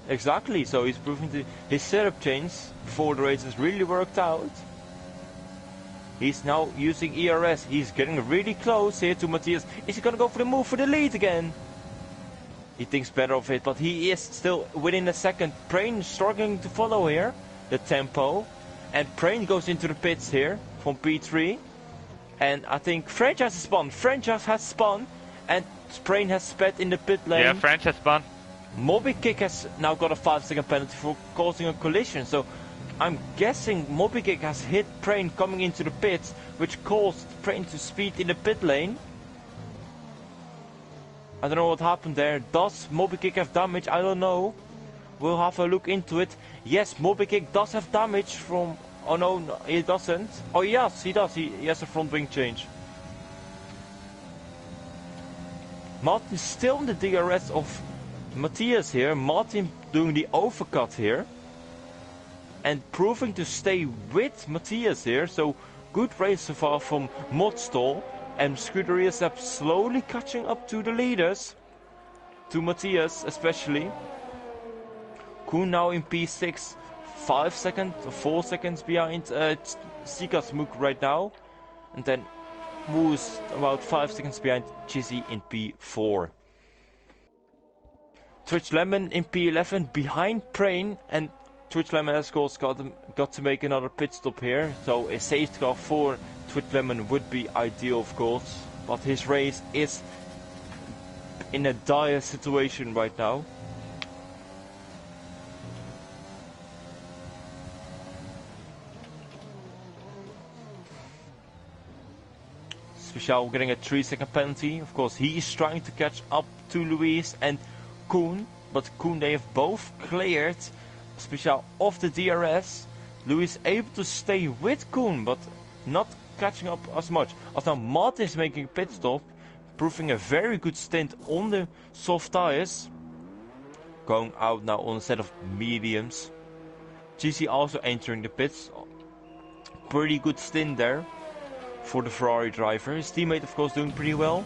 Exactly, so he's proving his setup change before the race has really worked out. He's now using ERS. He's getting really close here to Matthias. Is he going to go for the move for the lead again? He thinks better of it, but he is still within a second. Prain struggling to follow here, the tempo. And Prain goes into the pits here from P3. And I think Franchise has spun. Franchise has spun. And Prain has sped in the pit lane. Yeah, Franchise spun. Moby Kick has now got a 5-second penalty for causing a collision. So I'm guessing Moby Kick has hit Prain coming into the pits, which caused Prain to speed in the pit lane. I don't know what happened there. Does Moby Kick have damage? I don't know. We'll have a look into it. Yes, Moby Kick does have damage from... Oh no, he doesn't. Oh yes, he does. He has a front wing change. Martin is still in the DRS of Matthias here. Martin doing the overcut here. And proving to stay with Matthias here. So good race so far from Modstall, and Scuderia Sepp slowly catching up to the leaders, to Matthias especially. Koen now in P6, 5 seconds, 4 seconds behind Sikasmuk right now, and then Moose about 5 seconds behind Chizzy in P4. Twitch Lemon in P11 behind Prain, and Twitch Lemon has of course got to make another pit stop here, so a safety car for Twitch Lemon would be ideal of course, but his race is in a dire situation right now. Special getting a 3-second penalty. Of course, he is trying to catch up to Luis and Koen, but Koen, they have both cleared Special off the DRS. Luis able to stay with Koen, but not catching up as much. As now Matt is making a pit stop, proving a very good stint on the soft tires. Going out now on a set of mediums. GC also entering the pits. Pretty good stint there for the Ferrari driver. His teammate of course doing pretty well.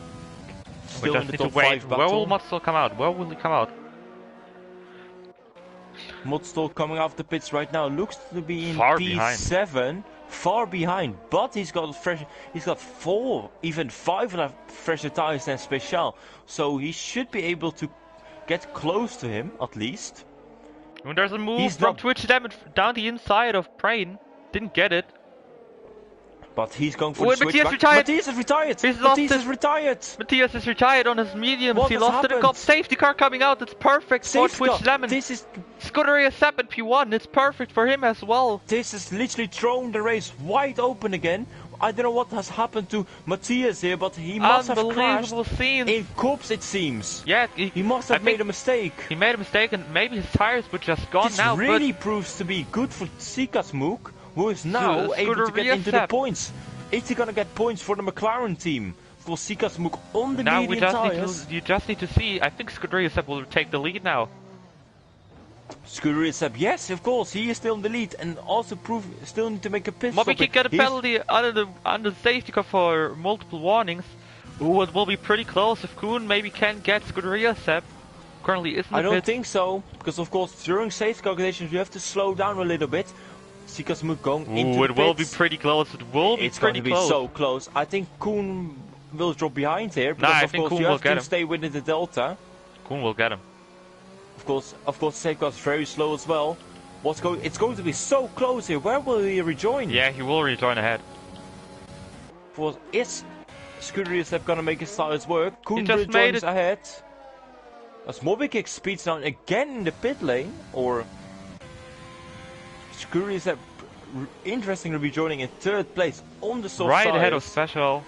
Still in the top 5 battle. Where will Modstall come out? Where will he come out? Modstall coming off the pits right now, looks to be in far P7, far behind, but he's got 4, even 5 fresher tires than Special, so he should be able to get close to him at least. When there's a move from Twitch damage down the inside of Prain, didn't get it. But he's going for the switch Matthias back. retired. Matthias is retired! Matthias is retired! Matthias is retired on his mediums. What he has lost happened? to the cop. Safety car coming out. It's perfect for Safety Twitch car. Lemon. This is Scuderia Sepp at P1. It's perfect for him as well. This has literally thrown the race wide open again. I don't know what has happened to Matthias here, but he must have crashed scenes. in cops it seems. Yeah, he must have made a mistake. He made a mistake and maybe his tires were just gone this now. This really proves to be good for Sikasmuk, who is now able to get into the points. Is he gonna get points for the McLaren team? For Sikasmuk on the medium tires? You just need to see. I think Scuderia Sepp will take the lead now. Scuderia Sepp, yes, of course, he is still in the lead and also still need to make a pit stop. Moby can get a penalty under the safety car for multiple warnings. Ooh, it will be pretty close if Koen maybe can get Scuderia Sepp. Currently isn't. I don't think so, because of course during safety calculations you have to slow down a little bit. Sikasmuk going into the pits. It will be pretty close. It will be pretty close. It's going to be so close. I think Koen will drop behind here because of course you have to stay within the delta. Koen will get him. Of course, safety car is very slow as well. It's going to be so close here. Where will he rejoin? Yeah, he will rejoin ahead. Is Scuderia Sepp gonna make his tires work? Koen rejoins ahead. As Mobikick speeds down again in the pit lane, or Scuderia Sepp interestingly rejoining in 3rd place on the soft right tires. ahead of Special.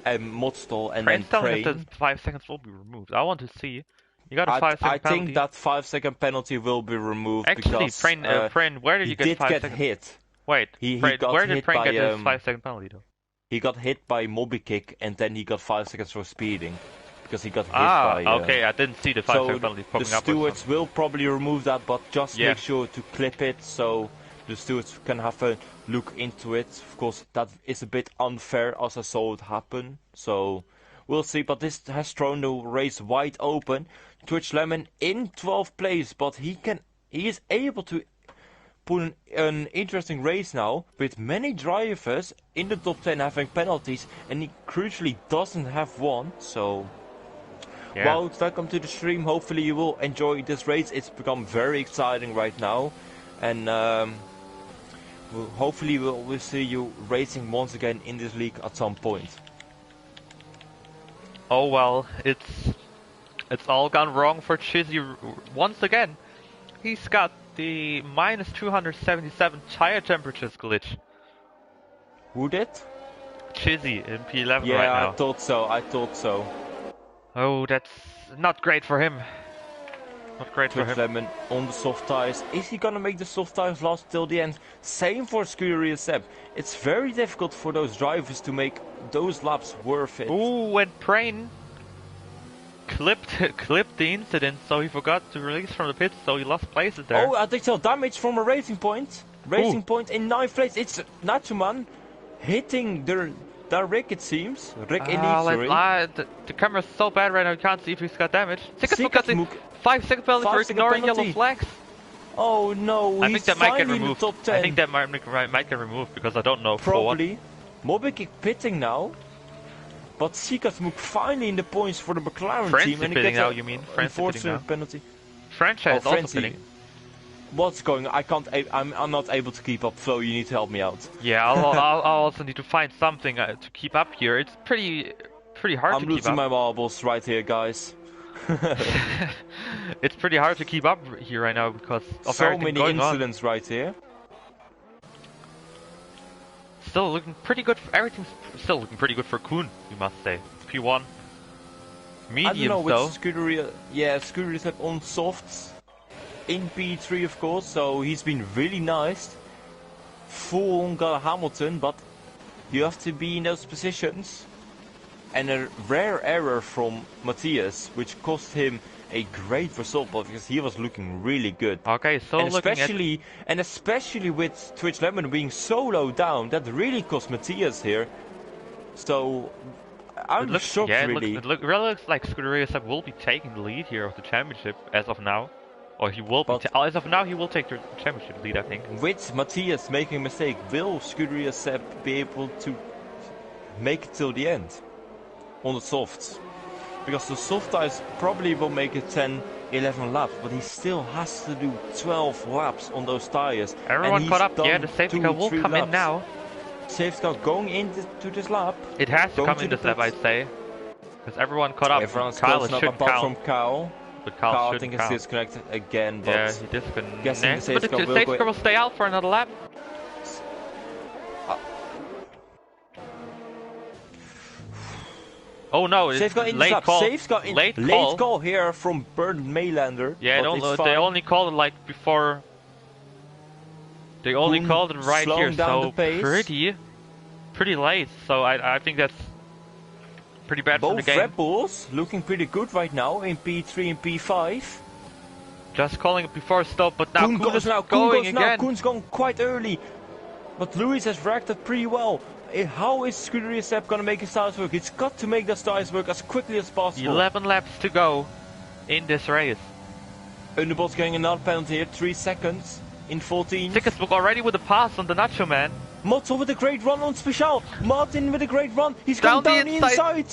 And Modstall and then Prain. That 5 seconds will be removed. I want to see. You got a 5 second penalty. I think that 5-second penalty will be removed. Actually, because Prain, where did you get 5 seconds? Hit. Wait, where did Prain get his 5 second penalty though? He got hit by Mobikick and then he got 5 seconds for speeding. Because he got hit by... okay, I didn't see the 5 second penalty popping up. The stewards will probably remove that, but just make sure to clip it so the stewards can have a look into it. Of course, that is a bit unfair as I saw it happen. So, we'll see, but this has thrown the race wide open. Twitch Lemon in 12th place, but he is able to put an interesting race now with many drivers in the top 10 having penalties, and he crucially doesn't have one. So, well, welcome to the stream. Hopefully you will enjoy this race. It's become very exciting right now, and hopefully we'll see you racing once again in this league at some point. Oh well, it's all gone wrong for Chizzy once again. He's got the minus 277 tire temperatures glitch. Who did? Chizzy in P11 right now. Yeah, I thought so. Oh, that's not great for him. Not great for him. Lemon on the soft tires. Is he gonna make the soft tires last till the end? Same for Scuderia Sepp. It's very difficult for those drivers to make those laps worth it. Ooh, and Prain clipped the incident, so he forgot to release from the pits, so he lost places there. Oh, additional damage from a racing point. Racing point in 9th place. It's Nachuman hitting their Rick, it seems. Rick Elite, sorry. The camera's so bad right now, you can't see if he's got damage. Sikasmuk got the Sikasmuk, 5-second penalty for 5-second ignoring penalty. yellow flags. Oh no, I he's think that might get finally in the removed. top 10. I think that might get removed because I don't know Probably. Mobic pitting now. But Sikasmuk finally in the points for the McLaren Frenzy team. And pitting he gets now, an you mean? Frenzy pitting unfortunate now. penalty. Franchise also Frenzy. pitting. What's going on? I'm not able to keep up, Flo, you need to help me out. Yeah, I'll also need to find something to keep up here. It's pretty hard to keep up. I'm losing my marbles right here, guys. It's pretty hard to keep up here right now because of so everything many going incidents right here. Still looking pretty good. Everything's still looking pretty good for Kuhn, you must say. P1. Medium, I don't know though. which Scuderia. Yeah, Scuderia's have on softs. In P3, of course, so he's been really nice. Full on got Hamilton, but you have to be in those positions. And a rare error from Matthias, which cost him a great result, because he was looking really good. Okay, so and looking especially with Twitch Lemon being so low down, that really cost Matthias here. So I'm shocked, really. It really looks like Scuderia will be taking the lead here of the championship as of now. Or he will be as of now, he will take the championship lead, I think. With Matthias making a mistake, will Scuderia Sepp be able to make it till the end? On the softs. Because the soft tires probably will make it 10-11 laps, but he still has to do 12 laps on those tires. Everyone caught up, yeah, the safety car will come in now. Safety car going into this lap. It has to come in this lap, I'd say. Because everyone caught up. Everyone's Kyle, close enough apart from Kyle. But Kyle I think it's disconnected again, but yeah, he disconnected. Guessing the But the safety car will stay out for another lap. Oh no, it's late call. Late call here from Bernd Maylander. Yeah, they only called it like before. They only called it right here, so pretty late. So I think that's pretty bad for the game. Both Red Bulls looking pretty good right now in P3 and P5. Just calling it before stop, but now Kuhn is going again. Now. Kuhn's gone quite early, but Lewis has reacted pretty well. How is Scuderia Sepp gonna make his tires work? He's got to make those tires work as quickly as possible. 11 laps to go in this race. Underbot's getting another penalty here, 3 seconds in 14. Sikasmuk already with a pass on the Nacho man. Motto with a great run on Special. Martin with a great run. He's going down the inside.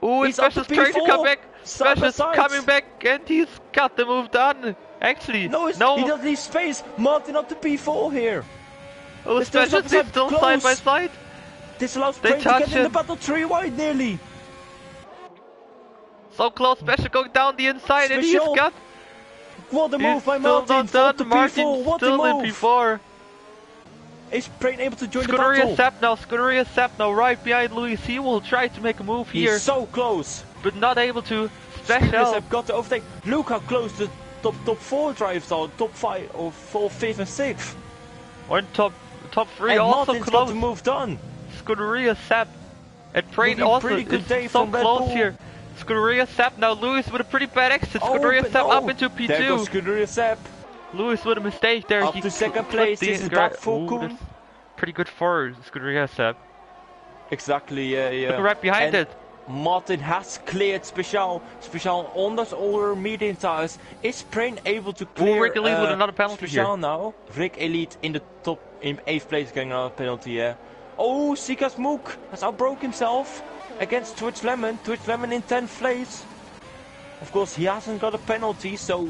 Ooh, Special's trying to come back. Special's coming back and he's got the move done. Actually, no. He doesn't leave space. Martin up to P4 here. Oh, Special's still side by side. This allows Brain to get in the battle 3 wide nearly. So close, Special going down the inside and he's got... What a move by Martin. Still not done. Martin still in P4. Is Brain able to join the battle? Scuderia Sepp now right behind Luis. He will try to make a move here. He's so close. But not able to. Special have got to overtake. Look how close the top 4 drivers are. Top 5 or 4, 5th and 6th. Or in top 3 and also Martin's close. Got to move done. Scuderia Sepp. And Brain also is so close here. Scuderia Sepp now. Luis with a pretty bad exit. Scuderia Sepp up into P2. There goes Scuderia Sepp. Luis with a mistake there. Up to second place. This is bad for Kuhn. Pretty good for Scuderia Sepp. Exactly, yeah. Look right behind it. Martin has cleared Special on those older medium tires. Is Brain able to clear Rick Elite with another penalty Special here. now? Rick Elite in the top, in 8th place getting another penalty, yeah. Oh, Sikasmuk has outbroke himself against Twitch Lemon. Twitch Lemon in 10th place. Of course, he hasn't got a penalty, so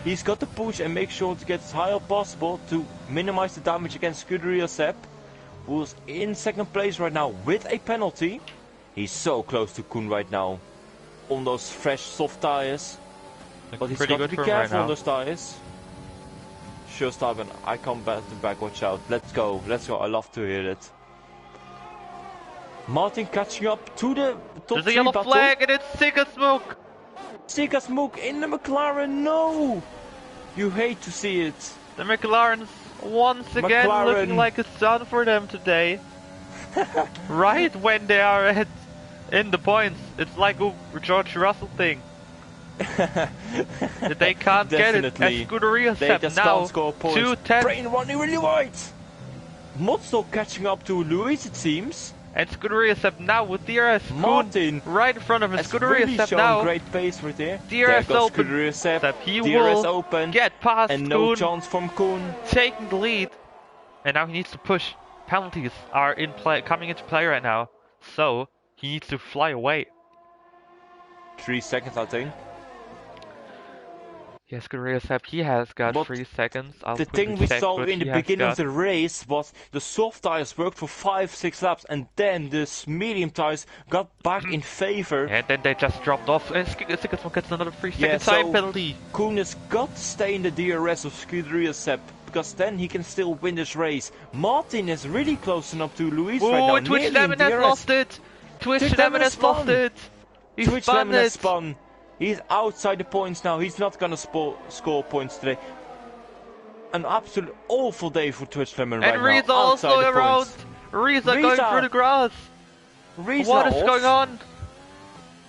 he's got to push and make sure to get as high as possible to minimize the damage against Scuderia Sepp, who's in 2nd place right now with a penalty. He's so close to Kuhn right now on those fresh soft tires. But he's got to be careful on those tires. Sure, Starben, I come back, watch out. Let's go, I love to hear it. Martin catching up to the top 3 battle. There's a yellow flag and it's Sikasmuk. Sikasmuk in the McLaren, no! You hate to see it. The McLaren's once again looking like it's done for them today. Right when they are in the points. It's like a George Russell thing. They can't get it. As Scuderia Sepp now, 2-10. Brain running really wide. Motso catching up to Luis, it seems. And Scuderia Sepp now with DRS. Martin right in front of him. has Scuderia really Sepp shown now. great pace right there. DRS there goes open. Scuderia Sepp. He DRS will open. get past and no Kuhn, chance from Kuhn. taking the lead. And now he needs to push. Penalties are in play, coming into play right now. So he needs to fly away. 3 seconds, I think. Yes, Scuderia Sepp, he has got But 3 seconds. the thing we saw in the beginning of the race was the soft tires worked for 5-6 laps, and then the medium tires got back in favor. And then they just dropped off, and Sigismund gets another 3-second so time penalty. Kuhn has got to stay in the DRS of Scuderia Sepp, because then he can still win this race. Martin is really close enough to Luis right now. Twitch Lemon has lost it! Twitch Lemon has lost it! He's Twitch Lemon it! has spun. He's outside the points now. He's not gonna score points today. An absolute awful day for Twitch Lemon right now. And Riza also around. Riza going through the grass. Riza what is going on?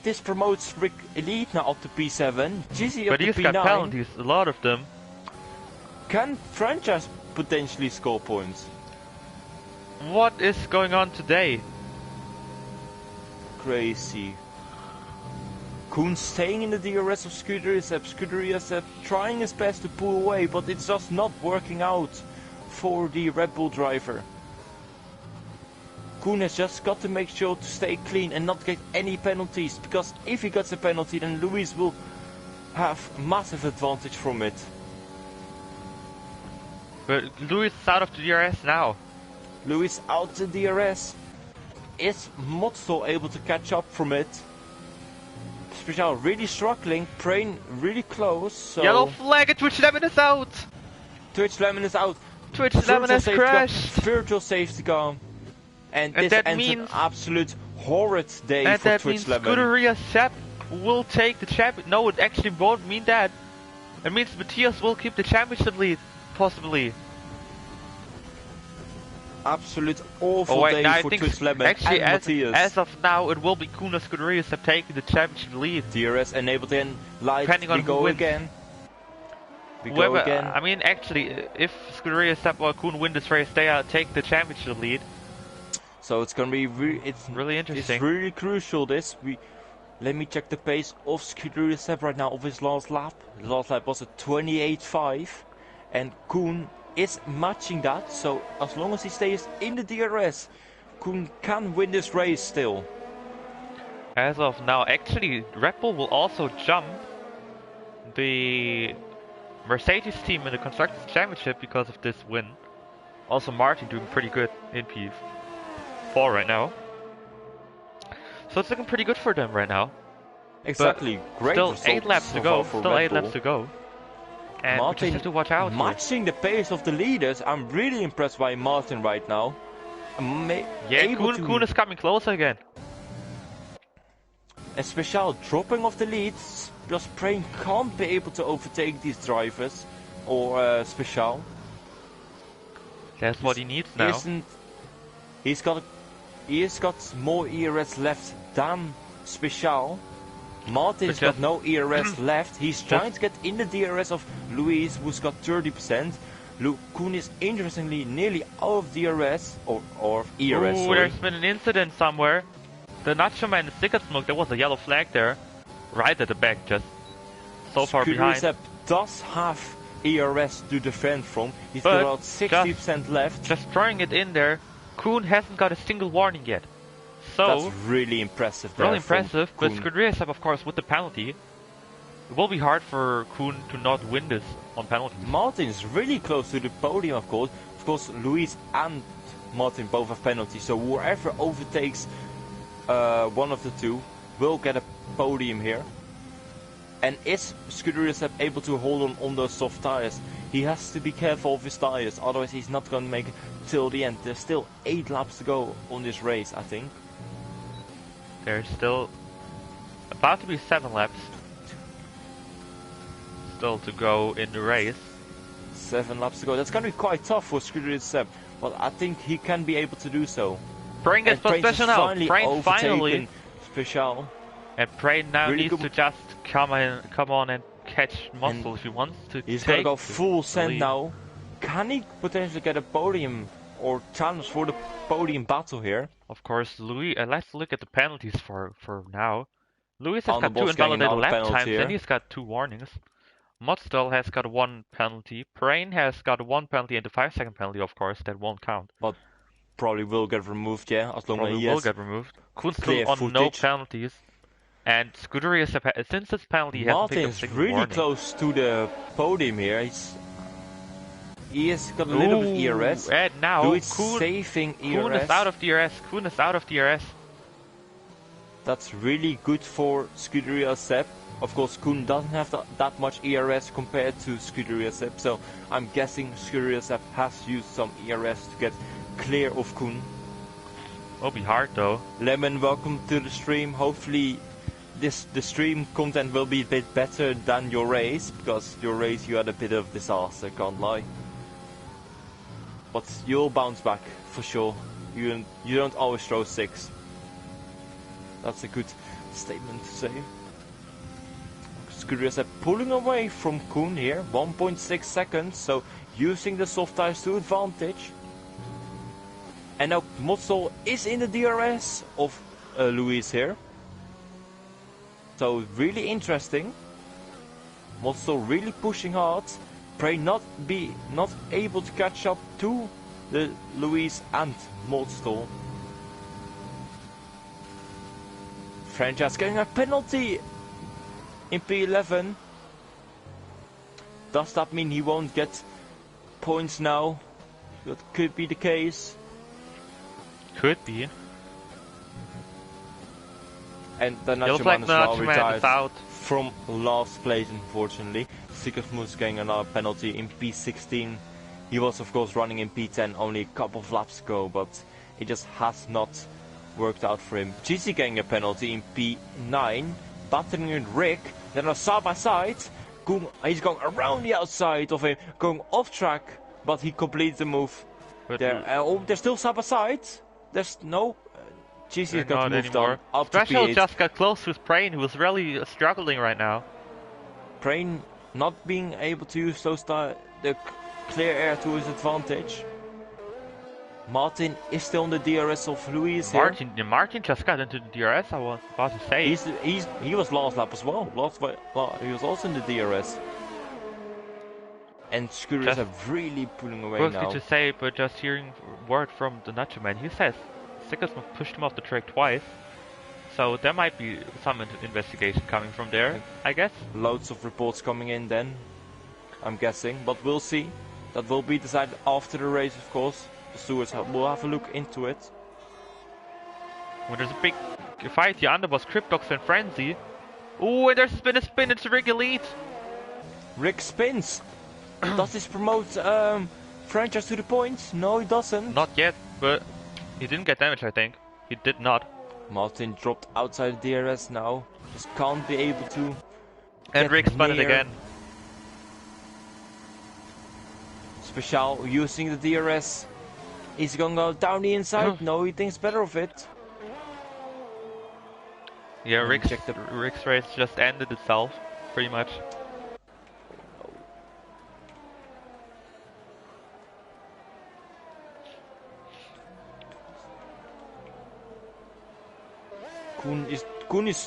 This promotes Rick Elite now up to P7. Jizzy up but to he's P9. got penalties, a lot of them. Can franchise potentially score points? What is going on today? Crazy. Kuhn staying in the DRS of Scuderia Sepp. Scuderia Sepp trying his best to pull away, but it's just not working out for the Red Bull driver. Kuhn has just got to make sure to stay clean and not get any penalties, because if he gets a penalty then Luis will have massive advantage from it. But Luis is out of the DRS now. Luis out the DRS. Is Motso able to catch up from it? Special really struggling, Prain really close, so... Yellow flag and Twitch Lemon is out! Twitch Lemon is out. Twitch Lemon has crashed! Virtual safety car. And this that ends means, an absolute horrid day and for that Twitch means Lemon. Scuderia Sepp will take the champion. No, it actually won't mean that. It means Matthias will keep the championship lead, possibly. Absolute awful day for Twitch Lemon actually, and Matthias. As of now, it will be Kuhn and Scuderia Sepp taking the championship lead. DRS enabled in, light, Depending on we go again. We go again. I mean, actually, if Scuderia Sepp or Kuhn win this race, they take the championship lead. So it's gonna be it's really interesting. It's really crucial. Let me check the pace of Scuderia Sepp right now of his last lap. His last lap was a 28.5, and Kuhn is matching that. So as long as he stays in the DRS, Kuhn can win this race still. As of now, actually, Red Bull will also jump the Mercedes team in the Constructors' Championship because of this win. Also, Martin doing pretty good in P4 right now. So it's looking pretty good for them right now. Exactly, but great. Still 8 laps to go. Still 8 laps to go. And Martin, we just have to watch out. Matching the pace of the leaders, I'm really impressed by Martin right now. Yeah, Kuhn is coming closer again. And Special dropping off the leads, because Prain can't be able to overtake these drivers, or Special. That's what he needs now. He's got more ERS left than Special. Martin's got no ERS left. He's trying to get in the DRS of Luis, who's got 30%. Kuhn is interestingly nearly out of DRS, or ERS. Ooh, there's been an incident somewhere. The Nacho Man and Sigismund, there was a yellow flag there. Right at the back, just so far behind. Sepp does have ERS to defend from. He's got about 60% left. Just throwing it in there. Kuhn hasn't got a single warning yet. So that's really impressive. Really impressive, but Scuderia Sepp, of course, with the penalty, it will be hard for Kuhn to not win this on penalty. Martin is really close to the podium, of course. Of course, Luis and Martin both have penalties, so whoever overtakes one of the two will get a podium here. And is Scuderia Sepp able to hold on those soft tires? He has to be careful of his tires, otherwise he's not going to make it till the end. There's still 8 laps to go on this race, I think. There's still about to be 7 laps still to go in the race. 7 laps to go. That's going to be quite tough for Scuderia Sepp, but I think he can be able to do so. Prain gets special now. Prain finally. Special. And Prain now really needs to just come on and catch muscle if he wants to. He's going to go full send now. Can he potentially get a podium or challenge for the podium battle here. Of course, Louis. Let's look at the penalties for now. Louis has got 2 Underboss getting invalidated another lap penalty times, here. and he's got 2 warnings. Modstall has got 1 penalty. Prain has got 1 penalty and a 5-second penalty, of course, that won't count. But probably will get removed, yeah, as long as he will has get removed. Kuhn's clear still on footage. no penalties. And Scuderia, since his penalty, he hasn't picked up a Martin's single really warning. close to the podium here. He has got a little bit ERS. And now Louis Kuhn saving ERS. Kuhn is out of DRS. Kuhn is out of DRS. That's really good for Scuderia Sepp. Of course, Kuhn doesn't have that much ERS compared to Scuderia Sepp, so I'm guessing Scuderia Sepp has used some ERS to get clear of Kuhn. Will be hard though. Lemon, welcome to the stream. Hopefully the stream content will be a bit better than your race, because your race you had a bit of disaster, can't lie. But you'll bounce back for sure. You don't always throw 6. That's a good statement to say. Scuderia Sepp pulling away from Kuhn here, 1.6 seconds, so using the soft tires to advantage. And now Modstall is in the DRS of Louis here. So really interesting. Modstall really pushing hard. Pray not able to catch up to the Louis and Modstall. Franchise getting a penalty in P11. Does that mean he won't get points now? That could be the case. Could be. And the Looks Nacho like Man is the now Nacho Man retired is out. from last place, unfortunately. Sikasmus getting another penalty in P16. He was of course running in P10 only a couple of laps ago, but it just has not worked out for him. GC getting a penalty in P9, battling with Rick. Then a side by side. He's going around the outside of him, going off track, but he completes the move. But They're still side by side. There's no. GC got not moved anymore. on. Up to Special P8. just got close to Prain, who was really struggling right now. Prain not being able to use the clear air to his advantage. Martin is still on the DRS of Louis here. Martin just got into the DRS, I was about to say. He was last lap as well. He was also in the DRS. And Scooters are really pulling away now. Good to say, but just hearing word from the Nacho Man, he says Sikasmus pushed him off the track twice. So there might be some investigation coming from there, I guess. Loads of reports coming in then, I'm guessing. But we'll see. That will be decided after the race, of course. The stewards will have a look into it. When there's a big fight, the underboss, Cryptox and Frenzy. Ooh, and there's been a spin, it's Rick Elite. Rick spins. Does this promote franchise to the points? No, he doesn't. Not yet, but he didn't get damage, I think. He did not. Martin dropped outside the DRS now. Just can't be able to. And Rick spun it again. Special using the DRS. He's going to go down the inside. No, he thinks better of it. Yeah, Rick's race just ended itself, pretty much. Kuhn is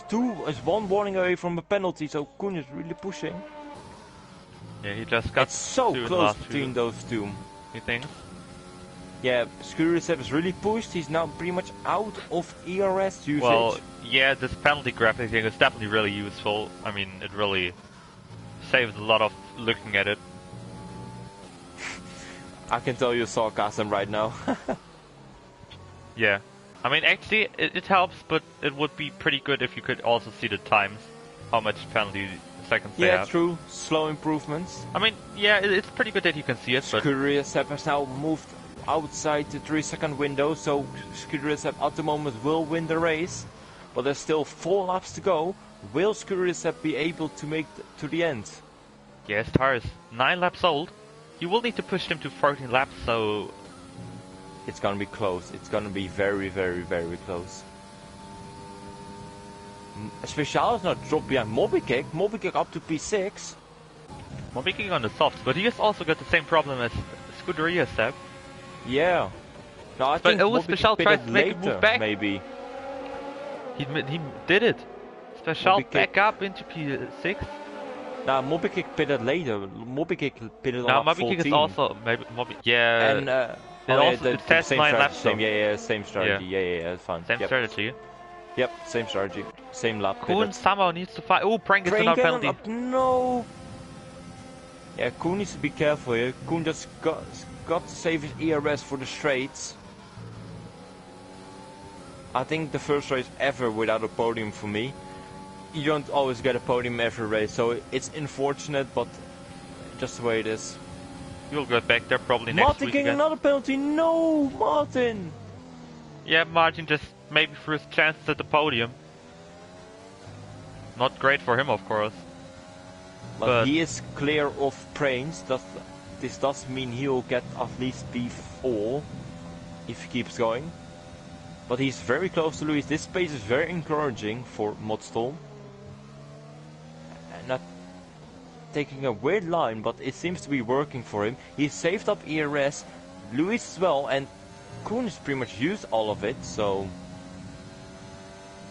one warning away from a penalty, so Kuhn is really pushing. Yeah, he just got it's so close between those two. You think? Yeah, Scuderia is really pushed. He's now pretty much out of ERS usage. Well, yeah, this penalty graphic thing is definitely really useful. I mean, it really saves a lot of looking at it. I can tell you sarcasm right now. Yeah. I mean, actually, it helps, but it would be pretty good if you could also see the times, how much penalty seconds they have. Yeah, true. Slow improvements. I mean, yeah, it's pretty good that you can see it, but... Scuderia has now moved outside the 3-second window, so Scuderia at the moment will win the race. But there's still 4 laps to go. Will Scuderia be able to make to the end? Yes, Tars, 9 laps old. You will need to push them to 14 laps, so... It's gonna be close. It's gonna be very, very, very close. Special is not dropped behind Mobikick. Mobikick up to P6. Mobikick on the softs, but he has also got the same problem as Scuderia Step. Yeah, No, I think Special Moby tried to make a move later, back. maybe. He did it. Special Moby back kick. up into P6. Nah, Moby Kick pitted later. Moby Kick pitted on Now lap Moby 14. Kick is also maybe Moby. Yeah. And it says same 9 strategy. laps. Same strategy. Yeah, fine. Same strategy. Yep, same strategy. Same lap. Kuhn somehow needs to fight. Oh, Prank gets another penalty. No. Yeah, Kuhn needs to be careful here. Kuhn just got to save his ERS for the straights. I think the first race ever without a podium for me. You don't always get a podium every race, so it's unfortunate, but just the way it is. You'll get back there probably next Martin week getting again. another penalty. No, Martin. Yeah, Martin just maybe for his chances at the podium. Not great for him, of course. But he is clear of Prains. This does mean he'll get at least P4 if he keeps going. But he's very close to Luis. This pace is very encouraging for Modstorm. And not taking a weird line, but it seems to be working for him. He's saved up ERS, Luis as well, and Kuhn has pretty much used all of it, so...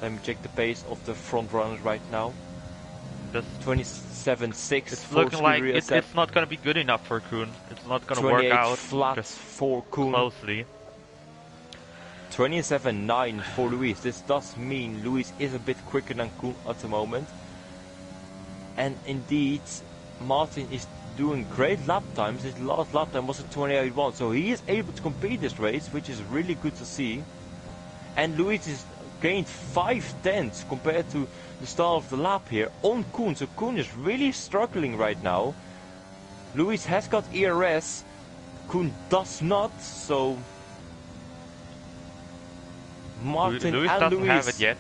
Let me check the pace of the front runners right now. 27.6. It's looking like it's not going to be good enough for Kuhn. It's not going to work out flat for Kuhn. Closely. 27.9 for Luis. This does mean Luis is a bit quicker than Kuhn at the moment. And indeed, Martin is doing great lap times. His last lap time was a 28.1, so he is able to compete this race, which is really good to see. And Luis is gained 5/10 compared to the start of the lap here on Kuhn, so Kuhn is really struggling right now. Luis has got ERS, Kuhn does not, so Martin Luis and doesn't Luis have it yet,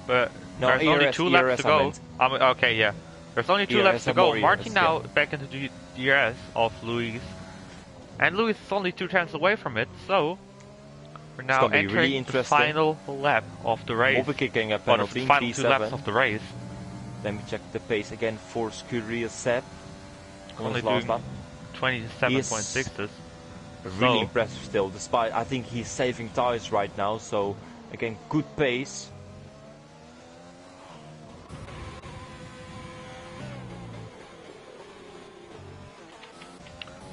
but no, there's only 2 laps to go. Okay, yeah, there's only 2 laps to go. Martin now back into the ERS of Luis, and Luis is only 2 tenths away from it, so we're now entering really the final lap of the race. Kicking a penalty, the final 2 laps of the race. Let me check the pace again for Scuderia Seb. Only doing 27.6. Really impressive still, despite I think he's saving tires right now, so again good pace.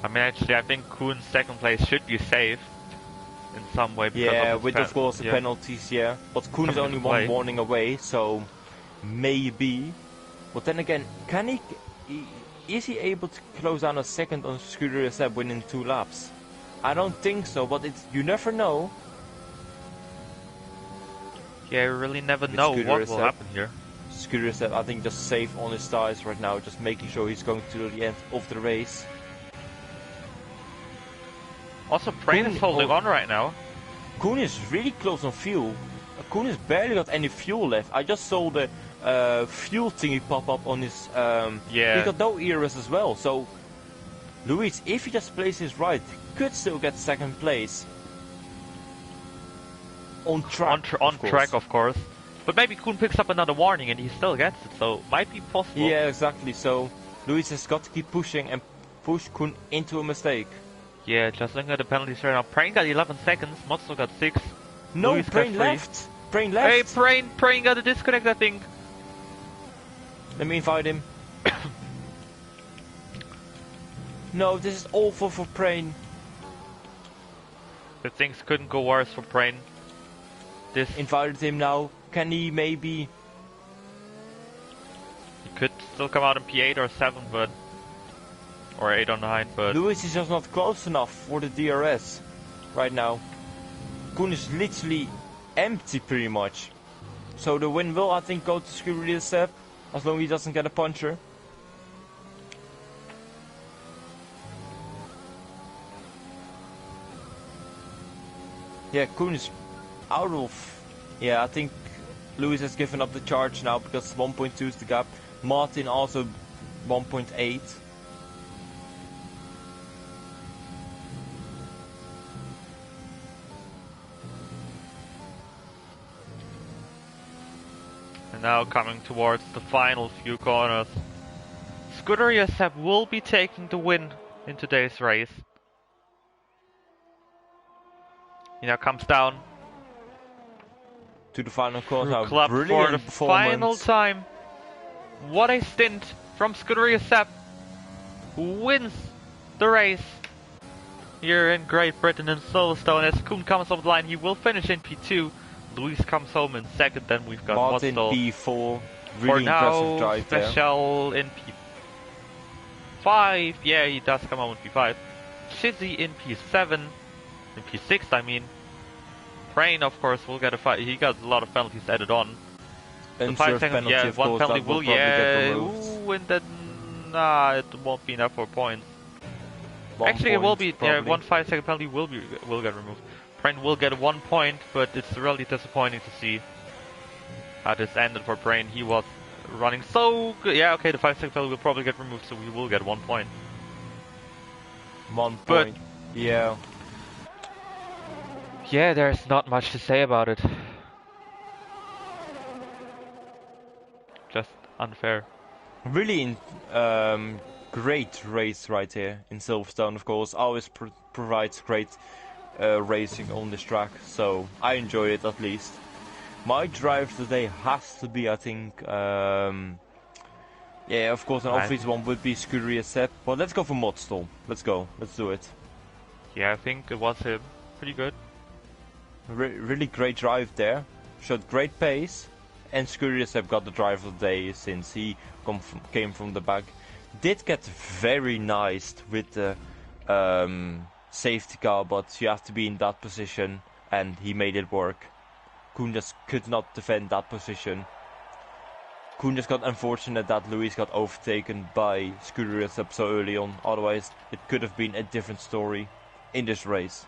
I mean, actually, I think Kuhn's second place should be safe in some way. Yeah, with of course the penalties, yeah. But Kuhn is only 1 warning away, so maybe. But then again, is he able to close down a second on Scuderia Seb winning 2 laps? I don't think so, but you never know. Yeah, you really never know what will happen here. Scuderia Seb, I think, just safe on his tires right now, just making sure he's going to the end of the race. Also, Prain is holding on right now. Kuhn is really close on fuel. Kuhn has barely got any fuel left. I just saw the fuel thingy pop up on his... yeah. He got no ERS as well, so... Luis, if he just plays his right, could still get second place. On track, on track, of course. But maybe Kuhn picks up another warning and he still gets it, so might be possible. Yeah, exactly. So Luis has got to keep pushing and push Kuhn into a mistake. Yeah, just looking at the penalties right now. Prain got 11 seconds, Motso got 6. No, Prain left. Prain left. Hey, Prain got a disconnect, I think. Let me invite him. No, this is awful for Prain. The things couldn't go worse for Prain. This invited him now. Can he maybe? He could still come out in P8 or 7, but or 8 or 9, but Luis is just not close enough for the DRS right now. Kuhn is literally empty pretty much. So the win will, I think, go to Scuderia Seb as long as he doesn't get a puncher. Yeah, Kuhn is out of... Yeah, I think Luis has given up the charge now because 1.2 is the gap. Martin also 1.8. And now coming towards the final few corners. Scuderia Seb will be taking the win in today's race. He now comes down. To the final course Through now. club for Brilliant the final performance. time. What a stint from Scuderia Sepp, who wins the race here in Great Britain in Silverstone. As Koen comes off the line, he will finish in P2. Luis comes home in second. Then we've got Martin Mostel. P4. For Really now, impressive drive there. Special in P5. Yeah, he does come home in P5. Shizzy in P7. In P6, I mean. Prain, of course, will get a fight. He got a lot of penalties added on. The 5 Unserved seconds, penalty, yeah, of one course, penalty that will will, probably get yeah. removed. Ooh, and then, nah, it won't be enough for points. 1 Actually, it will be, point, yeah, probably. 1 5-second penalty will get removed. Prain will get 1 point, but it's really disappointing to see how this ended for Prain. He was running so good. Yeah, okay, the 5-second penalty will probably get removed, so we will get 1 point. 1 But- point. Yeah. Yeah, there's not much to say about it. Just unfair. Really great race right here in Silverstone, of course. Always provides great racing on this track, so I enjoy it at least. My drive today has to be, I think, yeah, of course, an obvious one would be Scuderia Sepp, but let's go for Modstorm. Let's go, let's do it. Yeah, I think it was him. Pretty good. Really great drive there, showed great pace, and Scuderia Sepp got the drive of the day since he came from the back. Did get very nice with the safety car, but you have to be in that position, and he made it work. Koen just could not defend that position. Koen just got unfortunate that Luis got overtaken by Scuderia Sepp so early on, otherwise it could have been a different story in this race.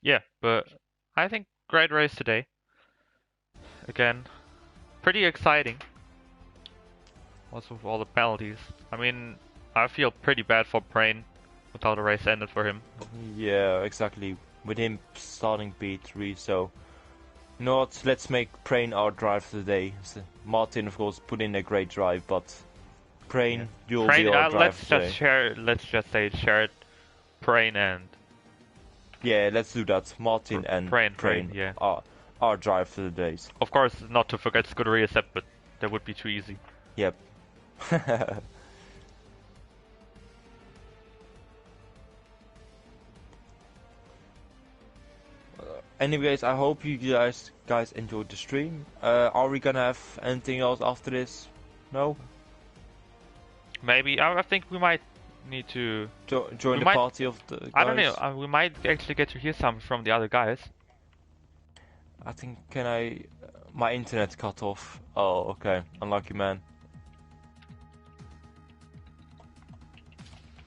Yeah, but I think great race today. Again, pretty exciting. Also with all the penalties. I mean, I feel pretty bad for Prain with how the race ended for him. Yeah, exactly. With him starting P3, so you know what? Let's make Prain our drive today. So Martin, of course, put in a great drive, but Prain, you'll Prain, be our drive today. let's just say shared Prain and Yeah, let's do that. Martin and Prain, yeah. Our drive for the days. Of course, not to forget Scuderia Sepp, but that would be too easy. Yep. Anyways, I hope you guys enjoyed the stream. Are we gonna have anything else after this? No? Maybe, I think we might need to Join the party of the guys? I don't know, we might actually get to hear some from the other guys. I think, my internet cut off. Oh, okay. Unlucky man.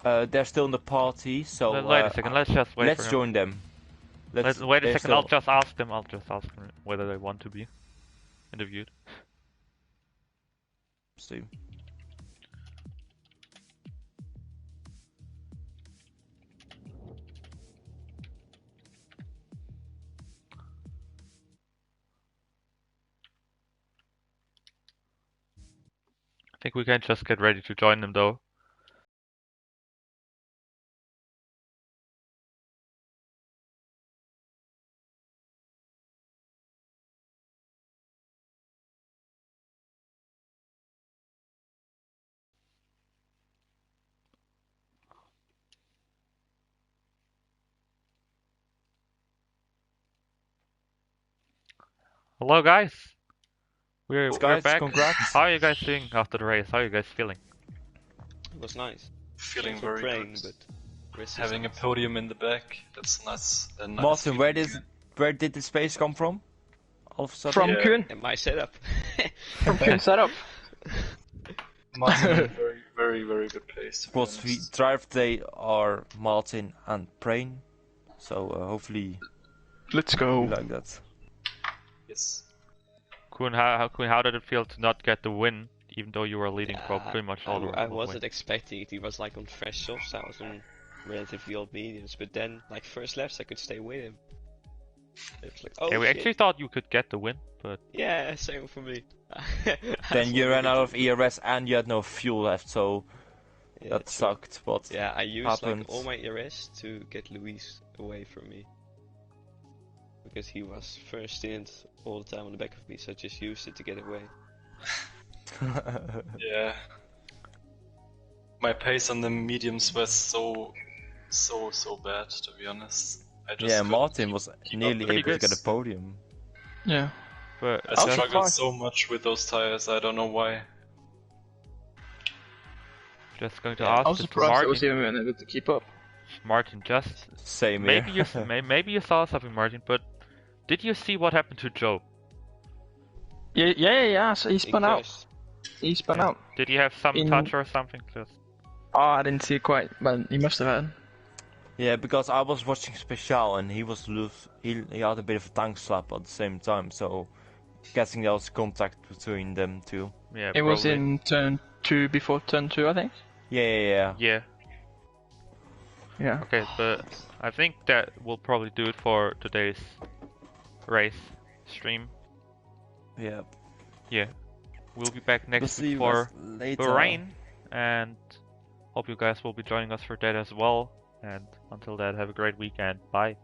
They're still in the party, so wait a second, let's just wait let's for join them. Let's wait a second, I'll just ask them whether they want to be interviewed. See. I think we can just get ready to join them though. Hello guys! We're back. Congrats. How are you guys doing after the race? How are you guys feeling? It was nice. Feeling Thanks for very praying, good. but Having a podium in the back, that's nice. A nice Martin, where feeling. did the space come from? All of a sudden? From Yeah. Kuhn. in my setup. From Kuhn setup. Martin in a very, very, very good place. Of course, we drive today are Martin and Prain, so hopefully Let's you go. like that. Yes. Koen, how did it feel to not get the win, even though you were leading for pretty much all the I way? wasn't expecting it. He was like on fresh softs. I was on relatively old mediums, but then like first laps I could stay with him. It's like, oh Yeah, we shit. actually thought you could get the win, but Yeah, same for me. Then you ran out of ERS and you had no fuel left, so Yeah, that true. sucked. But Yeah, I used happened. like all my ERS to get Luis away from me. Because he was first in all the time on the back of me, so I just used it to get away. Yeah. My pace on the mediums was so bad, to be honest. I just yeah, couldn't Martin was keep nearly up the able to get a pace. podium. Yeah. but I was struggled surprised. so much with those tires, I don't know why. just going to Yeah, ask I was this to surprised I was Martin. even able to keep up. Martin, just Same maybe here. maybe you saw something, Martin. But did you see what happened to Joe? Yeah. So he spun out. crashed. He spun out. Did he have some In- touch or something? Just Oh, I didn't see it quite, but he must have had. Yeah, because I was watching Special and he was loose. He had a bit of a tongue slap at the same time, so guessing there was contact between them two. yeah, It was probably. in turn 2 before turn 2, I think. Yeah. Yeah. Yeah. Okay, but I think that will probably do it for today's race stream. Yeah. Yeah, we'll be back We'll next see week you for guys later. Bahrain, and hope you guys will be joining us for that as well. And until then, have a great weekend. Bye.